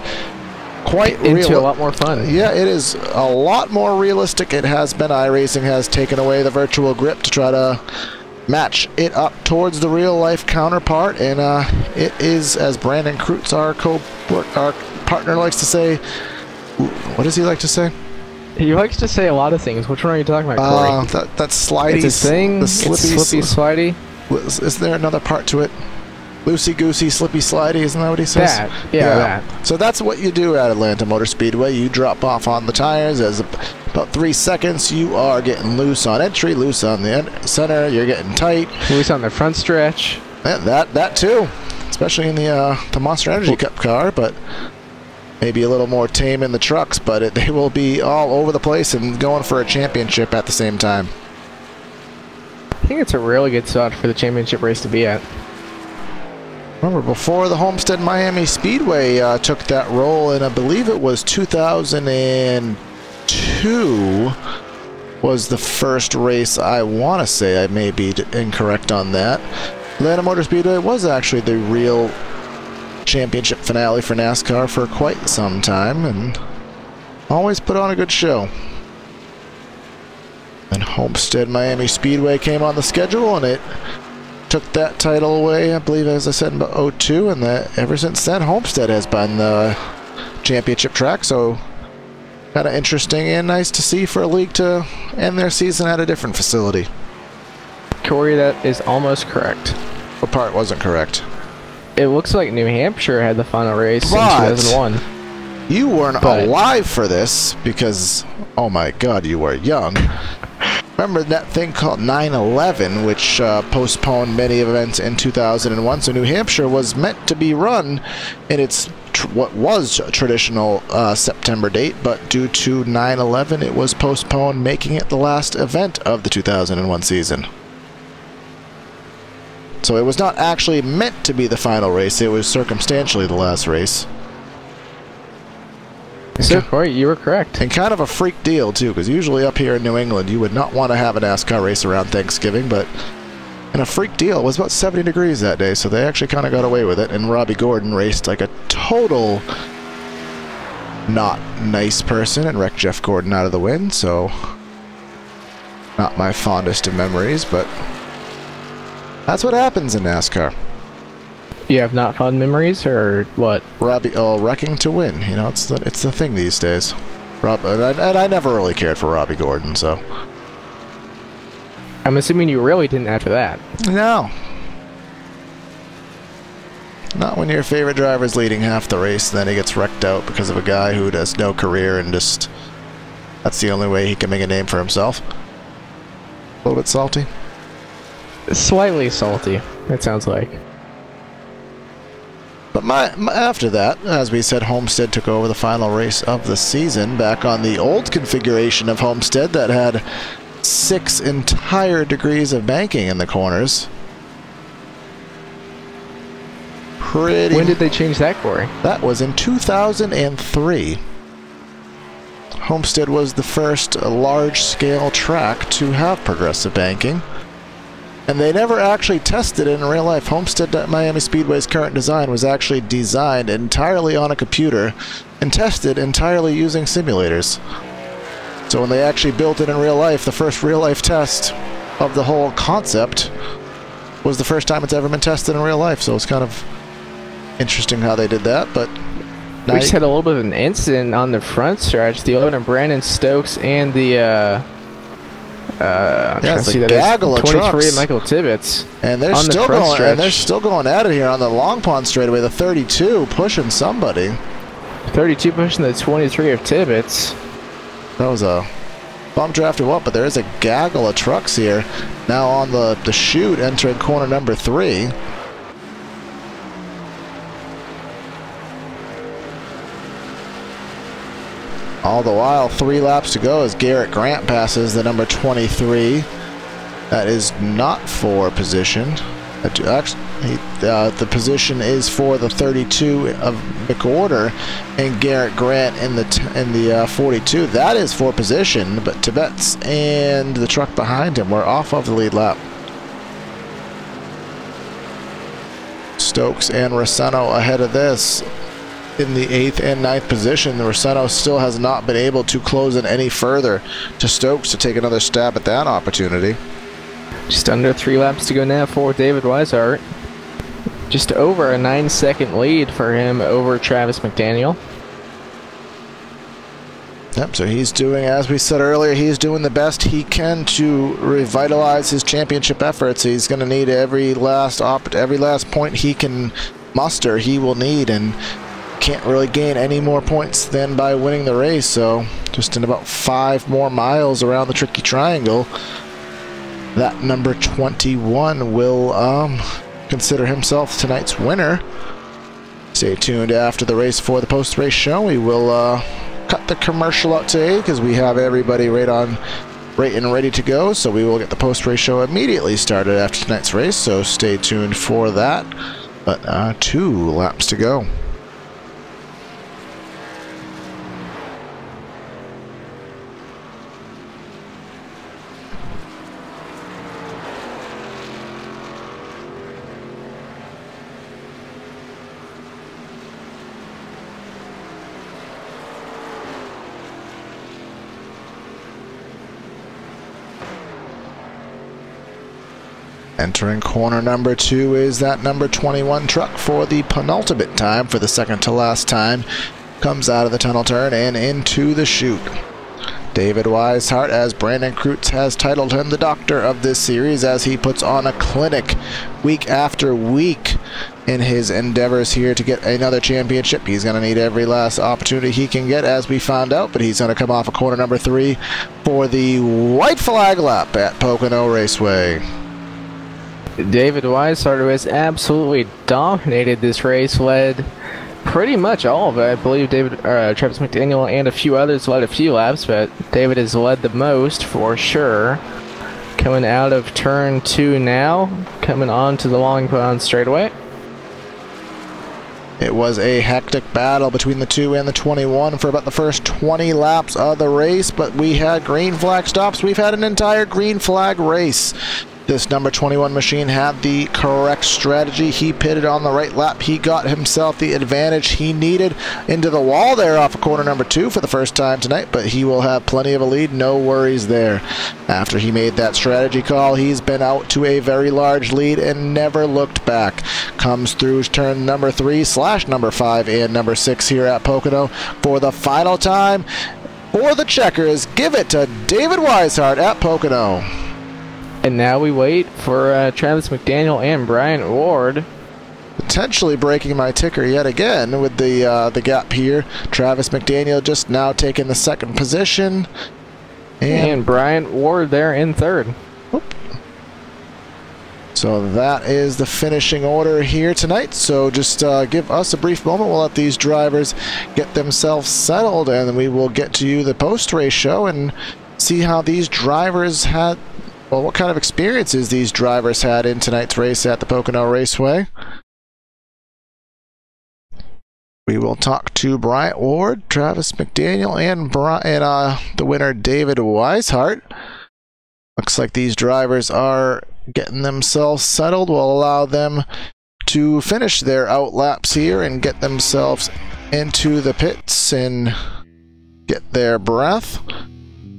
Speaker 2: quite
Speaker 5: into a lot more fun.
Speaker 2: Yeah, it is a lot more realistic. It has been. iRacing has taken away the virtual grip to try to match it up towards the real life counterpart, and it is, as Brandon Krutz, our partner, likes to say. What does he like to say?
Speaker 5: He likes to say a lot of things. Which one are you talking about, Corey?
Speaker 2: That's slidey.
Speaker 5: It's a thing.
Speaker 2: The slippy,
Speaker 5: it's slippy, slidey.
Speaker 2: Is there another part to it? Loosey goosey, slippy slidey, isn't that what he says?
Speaker 5: That.
Speaker 2: So that's what you do at Atlanta Motor Speedway. You drop off on the tires. As about 3 seconds, you are getting loose on entry, loose on the center. You're getting tight.
Speaker 5: Loose on the front stretch.
Speaker 2: Yeah, that too, especially in the Monster Energy Cup car, but maybe a little more tame in the trucks. But they will be all over the place and going for a championship at the same time.
Speaker 5: I think it's a really good spot for the championship race to be at.
Speaker 2: Remember, before the Homestead Miami Speedway took that role, and I believe it was 2002 was the first race. I want to say, I may be incorrect on that. Atlanta Motor Speedway was actually the real championship finale for NASCAR for quite some time, and always put on a good show. And Homestead Miami Speedway came on the schedule, and it took that title away, I believe, as I said, in 2002, and ever since then, Homestead has been the championship track, so kind of interesting and nice to see for a league to end their season at a different facility.
Speaker 5: Corey, that is almost correct.
Speaker 2: What part wasn't correct?
Speaker 5: It looks like New Hampshire had the final race in 2001.
Speaker 2: You weren't alive for this because, oh my god, you were young. Remember that thing called 9/11, which postponed many events in 2001. So New Hampshire was meant to be run in its what was a traditional September date, but due to 9/11, it was postponed, making it the last event of the 2001 season. So it was not actually meant to be the final race. It was circumstantially the last race.
Speaker 5: So, Corey, you were correct.
Speaker 2: And kind of a freak deal, too, because usually up here in New England, you would not want to have a NASCAR race around Thanksgiving, but in a freak deal, it was about 70 degrees that day, so they actually kind of got away with it, and Robbie Gordon raced like a total not nice person and wrecked Jeff Gordon out of the win, so not my fondest of memories, but that's what happens in NASCAR.
Speaker 5: You have not fond memories, or what?
Speaker 2: Robbie, wrecking to win. You know, it's the thing these days. And I never really cared for Robbie Gordon, so.
Speaker 5: I'm assuming you really didn't after that.
Speaker 2: No. Not when your favorite driver's leading half the race, and then he gets wrecked out because of a guy who has no career and just, that's the only way he can make a name for himself. A little bit salty?
Speaker 5: Slightly salty, it sounds like.
Speaker 2: But after that, as we said, Homestead took over the final race of the season back on the old configuration of Homestead that had 6 entire degrees of banking in the corners.
Speaker 5: When did they change that, Corey?
Speaker 2: That was in 2003. Homestead was the first large-scale track to have progressive banking. And they never actually tested it in real life. Homestead Miami Speedway's current design was actually designed entirely on a computer and tested entirely using simulators. So when they actually built it in real life, the first real life test of the whole concept was the first time it's ever been tested in real life. So it's kind of interesting how they did that. But
Speaker 5: we just had a little bit of an incident on the front stretch. The owner Brandon Stokes and the
Speaker 2: it's a gaggle of
Speaker 5: 23
Speaker 2: trucks.
Speaker 5: and Michael Tibbetts.
Speaker 2: And they're still going at it here on the Long Pond straightaway. The 32 pushing somebody.
Speaker 5: 32 pushing the 23 of Tibbetts.
Speaker 2: That was a bump draft or what, but there is a gaggle of trucks here now on the chute entering corner number 3. All the while, 3 laps to go as Garrett Grant passes the number 23. That is not for position. Actually, the position is for the 32 of McOrder and Garrett Grant in the 42. That is for position, but Tibbetts and the truck behind him were off of the lead lap. Stokes and Rossano ahead of this. In the 8th and 9th position, the Rossano still has not been able to close it any further to Stokes to take another stab at that opportunity.
Speaker 5: Just under 3 laps to go now for David Weishart. Just over a 9-second lead for him over Travis McDaniel.
Speaker 2: Yep, so he's doing, as we said earlier, he's doing the best he can to revitalize his championship efforts. He's going to need every last point he can muster, he will need, and can't really gain any more points than by winning the race. So just in about 5 more miles around the Tricky Triangle, that number 21 will consider himself tonight's winner. Stay tuned after the race for the post-race show. We will cut the commercial out today because we have everybody right and ready to go. So we will get the post-race show immediately started after tonight's race. So stay tuned for that. But 2 laps to go. Entering corner number 2 is that number 21 truck for the penultimate time, for the second to last time. Comes out of the tunnel turn and into the chute. David Weishart, as Brandon Krutz has titled him the doctor of this series, as he puts on a clinic week after week in his endeavors here to get another championship. He's going to need every last opportunity he can get, as we found out, but he's going to come off of corner number 3 for the white flag lap at Pocono Raceway.
Speaker 5: David Weishart, who has absolutely dominated this race, led pretty much all of it. I believe Travis McDaniel and a few others led a few laps, but David has led the most for sure. Coming out of turn 2 now, coming on to the Long Pond straightaway.
Speaker 2: It was a hectic battle between the 2 and the 21 for about the first 20 laps of the race, but we had green flag stops. We've had an entire green flag race. This number 21 machine had the correct strategy. He pitted on the right lap. He got himself the advantage he needed into the wall there off of corner number 2 for the first time tonight, but he will have plenty of a lead. No worries there. After he made that strategy call, he's been out to a very large lead and never looked back. Comes through turn number 3 / number 5 and number 6 here at Pocono for the final time. For the checkers, give it to David Weishart at Pocono.
Speaker 5: And now we wait for Travis McDaniel and Bryant Ward.
Speaker 2: Potentially breaking my ticker yet again with the gap here. Travis McDaniel just now taking the 2nd position.
Speaker 5: And Bryant Ward there in 3rd.
Speaker 2: So that is the finishing order here tonight. So just give us a brief moment. We'll let these drivers get themselves settled, and then we will get to you the post-race show and see how these drivers had... Well, what kind of experiences these drivers had in tonight's race at the Pocono Raceway. We will talk to Bryant Ward, Travis McDaniel, and the winner David Weishart. Looks like these drivers are getting themselves settled. We'll allow them to finish their out laps here and get themselves into the pits and get their breath.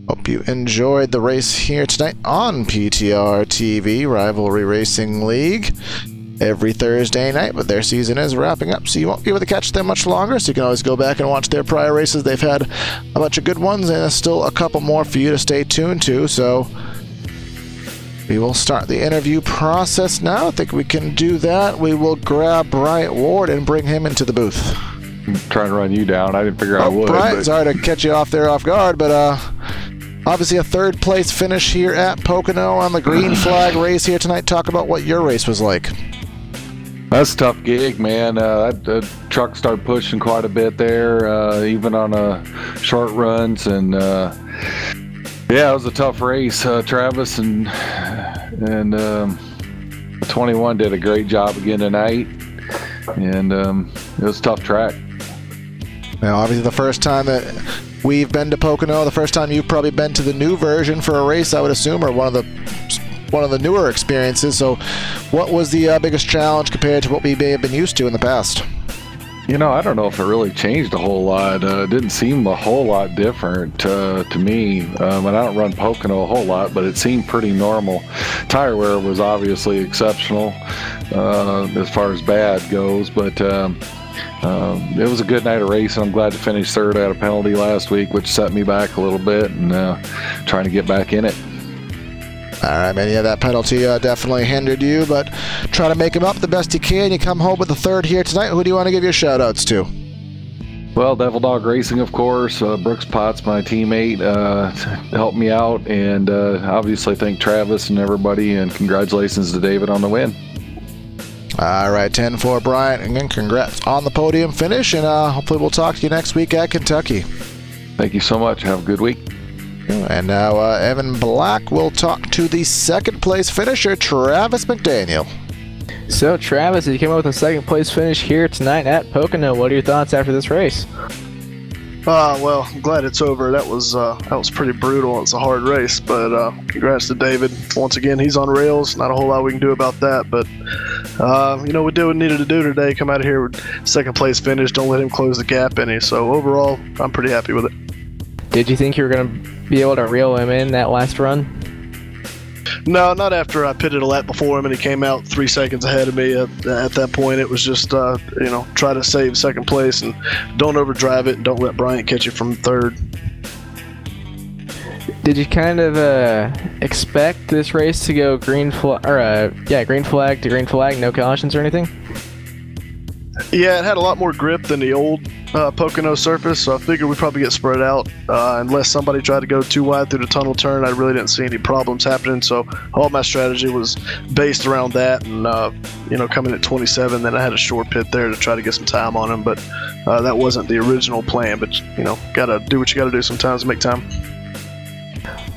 Speaker 2: Hope you enjoyed the race here tonight on PTR TV, Rivalry Racing League, every Thursday night, but their season is wrapping up, so you won't be able to catch them much longer, so you can always go back and watch their prior races. They've had a bunch of good ones, and there's still a couple more for you to stay tuned to, so we will start the interview process now. I think we can do that. We will grab Bryant Ward and bring him into the booth.
Speaker 7: I'm trying to run you down. I didn't figure I would.
Speaker 2: Bryant, sorry to catch you off there off guard, but obviously a 3rd place finish here at Pocono on the green flag race here tonight. Talk about what your race was like.
Speaker 7: That's a tough gig, man. That truck started pushing quite a bit there, even on short runs, and yeah, it was a tough race. Travis and 21 did a great job again tonight, and it was a tough track.
Speaker 2: Now, obviously the first time that we've been to Pocono, the first time you've probably been to the new version for a race, I would assume, or one of the newer experiences. So what was the biggest challenge compared to what we may have been used to in the past?
Speaker 7: You know, I don't know if it really changed a whole lot. It didn't seem a whole lot different to me. And I don't run Pocono a whole lot, but it seemed pretty normal. Tire wear was obviously exceptional as far as bad goes, but it was a good night of racing. I'm glad to finish third. I had a penalty last week, which set me back a little bit, and trying to get back in it.
Speaker 2: All right, man. Yeah, that penalty definitely hindered you, but try to make him up the best you can. You come home with the third here tonight. Who do you want to give your shout-outs to?
Speaker 7: Well, Devil Dog Racing, of course. Brooks Potts, my teammate, helped me out, and obviously thank Travis and everybody, and congratulations to David on the win.
Speaker 2: All right, 10-4, Brian. Again, congrats on the podium finish, and hopefully we'll talk to you next week at Kentucky.
Speaker 7: Thank you so much. Have a good week.
Speaker 2: And now Evan Black will talk to the second place finisher, Travis McDaniel.
Speaker 5: So Travis, you came up with a second place finish here tonight at Pocono. What are your thoughts after this race?
Speaker 8: Well, I'm glad it's over. That was pretty brutal. It was a hard race, but congrats to David. Once again, he's on rails. Not a whole lot we can do about that, but you know, we did what we needed to do today. Come out of here with second place finish. Don't let him close the gap any. So overall, I'm pretty happy with it. Did
Speaker 5: you think you were going to be able to reel him in that last run?
Speaker 8: No, not after I pitted a lap before him and he came out 3 seconds ahead of me. At that point, it was just, you know, try to save second place and don't overdrive it and don't let Bryant catch you from third.
Speaker 5: Did you kind of expect this race to go green flag to green flag, no cautions or anything?
Speaker 8: Yeah, it had a lot more grip than the old Pocono surface, so I figured we'd probably get spread out unless somebody tried to go too wide through the tunnel turn. I really didn't see any problems happening, so all my strategy was based around that. And you know, coming at 27, then I had a short pit there to try to get some time on him, but that wasn't the original plan. But you know, gotta do what you gotta do sometimes to make time.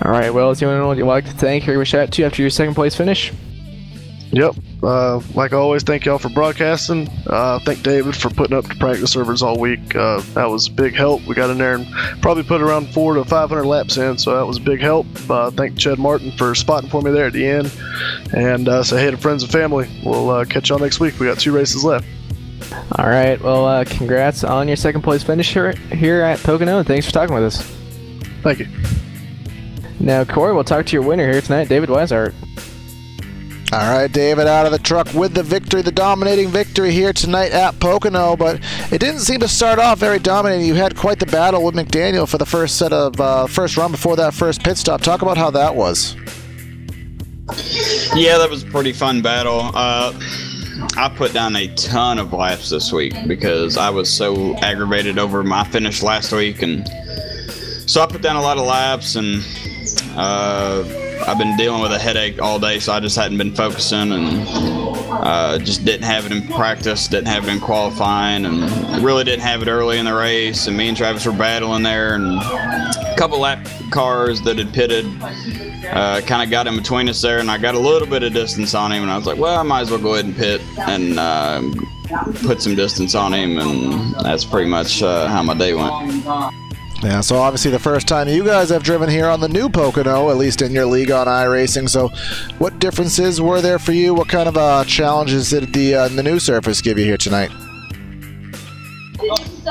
Speaker 5: All right, well, is there anyone you'd like to thank or wish out to after your second place finish?
Speaker 8: Yep. Like always, thank y'all for broadcasting. Thank David for putting up the practice servers all week. That was a big help. We got in there and probably put around 400 to 500 laps in, so that was a big help. Thank Chad Martin for spotting for me there at the end. And say hey to friends and family. We'll catch y'all next week. We got 2 races left.
Speaker 5: All right. Well, congrats on your second place finish here at Pocono, and thanks for talking with us.
Speaker 8: Thank you.
Speaker 5: Now, Corey, we'll talk to your winner here tonight, David Weishart.
Speaker 2: All right, David out of the truck with the victory, the dominating victory here tonight at Pocono, but it didn't seem to start off very dominating. You had quite the battle with McDaniel for the first set of first run before that first pit stop. Talk about how that was.
Speaker 9: Yeah, that was a pretty fun battle. I put down a ton of laps this week because I was so aggravated over my finish last week, and so I put down a lot of laps, and I've been dealing with a headache all day, so I just hadn't been focusing, and just didn't have it in practice, didn't have it in qualifying, and really didn't have it early in the race. And me and Travis were battling there, and a couple lap cars that had pitted kind of got in between us there, and I got a little bit of distance on him, and I was like, well, I might as well go ahead and pit and put some distance on him, and that's pretty much how my day went.
Speaker 2: Yeah, so obviously the first time you guys have driven here on the new Pocono, at least in your league on iRacing. So what differences were there for you? What kind of challenges did the new surface give you here tonight?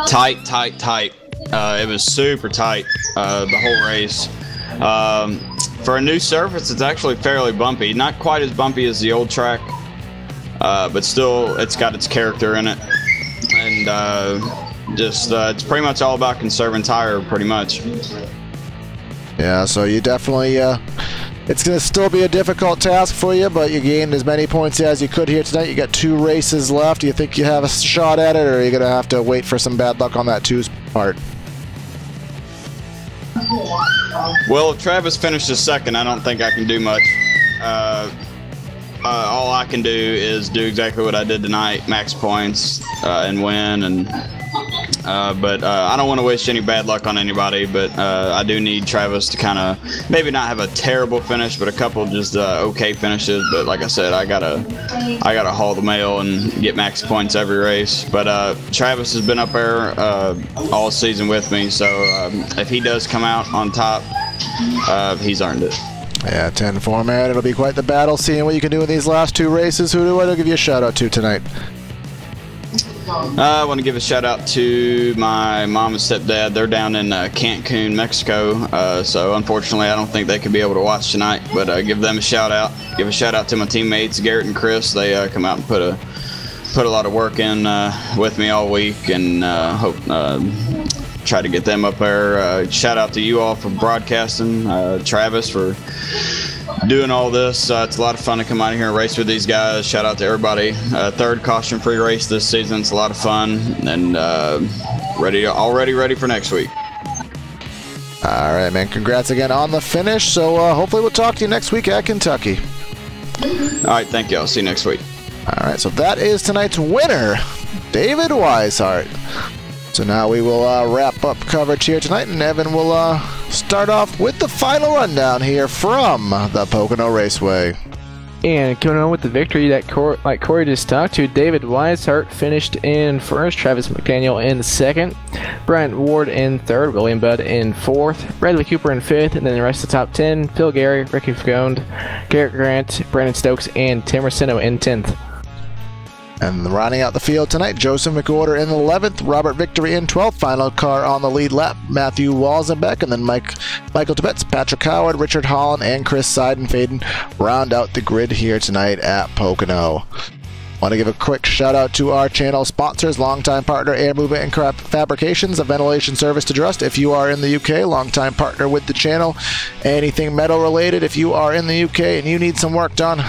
Speaker 9: Tight. It was super tight the whole race. For a new surface, it's actually fairly bumpy. Not quite as bumpy as the old track, but still it's got its character in it. And it's pretty much all about conserving tire, pretty much.
Speaker 2: Yeah, so you definitely, it's going to still be a difficult task for you, but you gained as many points as you could here tonight. You got 2 races left. Do you think you have a shot at it, or are you going to have to wait for some bad luck on that 2's part?
Speaker 9: Well, if Travis finishes second, I don't think I can do much. All I can do is do exactly what I did tonight, max points and win. And but I don't want to wish any bad luck on anybody, but I do need Travis to kind of maybe not have a terrible finish, but a couple just okay finishes. But like I said, I gotta haul the mail and get max points every race. But Travis has been up there all season with me, so if he does come out on top, he's earned it.
Speaker 2: Yeah, 10-4, man. It'll be quite the battle, seeing what you can do in these last 2 races. Who do I give you a shout out to tonight?
Speaker 9: I want to give a shout out to my mom and stepdad. They're down in Cancun, Mexico. So unfortunately, I don't think they could be able to watch tonight, but give them a shout out. Give a shout out to my teammates, Garrett and Chris. They come out and put a lot of work in with me all week, and hope try to get them up there. Shout out to you all for broadcasting, Travis for doing all this. It's a lot of fun to come out here and race with these guys. Shout out to everybody. Third caution-free race this season. It's a lot of fun, and already ready for next week.
Speaker 2: All right, man. Congrats again on the finish. So hopefully we'll talk to you next week at Kentucky.
Speaker 9: All right, thank you. I'll see you next week.
Speaker 2: All right, so that is tonight's winner, David Weishart. So now we will wrap up coverage here tonight, and Evan will start off with the final rundown here from the Pocono Raceway.
Speaker 5: And coming on with the victory that Corey just talked to, David Weishart finished in first, Travis McDaniel in second, Bryant Ward in third, William Budd in fourth, Bradley Cooper in fifth, and then the rest of the top 10, Phil Gary, Ricky Fagonde, Garrett Grant, Brandon Stokes, and Tim Racino in 10th.
Speaker 2: And rounding out the field tonight, Joseph McWhorter in 11th, Robert Victory in 12th, final car on the lead lap, Matthew Walzenbeck, and then Michael Tibbetts, Patrick Howard, Richard Holland, and Chris Seidenfaden round out the grid here tonight at Pocono. Want to give a quick shout out to our channel sponsors, longtime partner Air Movement Fabrications, a ventilation service to trust. If you are in the UK, longtime partner with the channel. Anything metal related, if you are in the UK and you need some work done,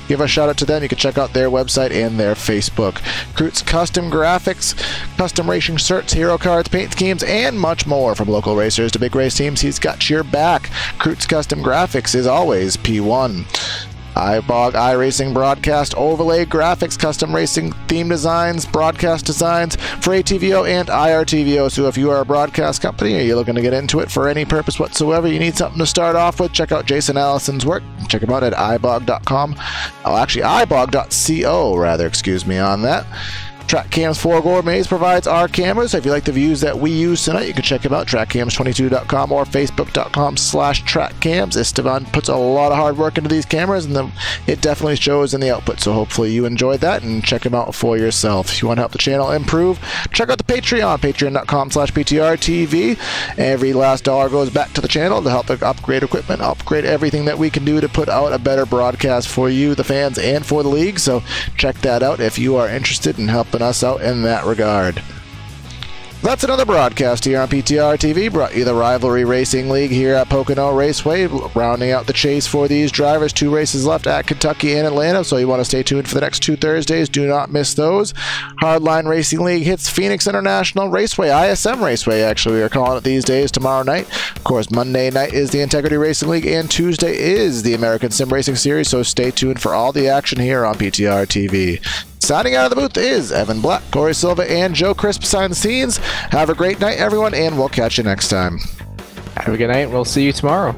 Speaker 2: give a shout out to them. You can check out their website and their Facebook. Krutz Custom Graphics, custom racing shirts, hero cards, paint schemes, and much more. From local racers to big race teams, he's got your back. Krutz Custom Graphics is always P1. iBog iRacing broadcast overlay graphics, custom racing theme designs, broadcast designs for ATVO and IRTVO. So if you are a broadcast company or you're looking to get into it for any purpose whatsoever, you need something to start off with, check out Jason Allison's work. Check him out at ibog.com. Oh, actually, ibog.co, rather, excuse me on that. TrackCams 4 Gourmets provides our cameras. So if you like the views that we use tonight, you can check them out, trackcams22.com or facebook.com/trackcams. Esteban puts a lot of hard work into these cameras, and it definitely shows in the output. So hopefully you enjoyed that, and check them out for yourself. If you want to help the channel improve, check out the Patreon, patreon.com/PTRTV. Every last dollar goes back to the channel to help upgrade equipment, upgrade everything that we can do to put out a better broadcast for you, the fans, and for the league. So check that out if you are interested in helping us out in that regard. That's another broadcast here on PTR TV. Brought you the Rivalry Racing League here at Pocono Raceway, rounding out the chase for these drivers. 2 races left at Kentucky and Atlanta, so you want to stay tuned for the next 2 Thursdays. Do not miss those. Hardline Racing League hits Phoenix International Raceway, ISM Raceway, actually, we are calling it these days, tomorrow night. Of course, Monday night is the Integrity Racing League, and Tuesday is the American Sim Racing Series, so stay tuned for all the action here on PTR TV. Signing out of the booth is Evan Black, Corey Silva, and Joe Crisp behind the scenes. Have a great night, everyone, and we'll catch you next time.
Speaker 5: Have a good night. We'll see you tomorrow.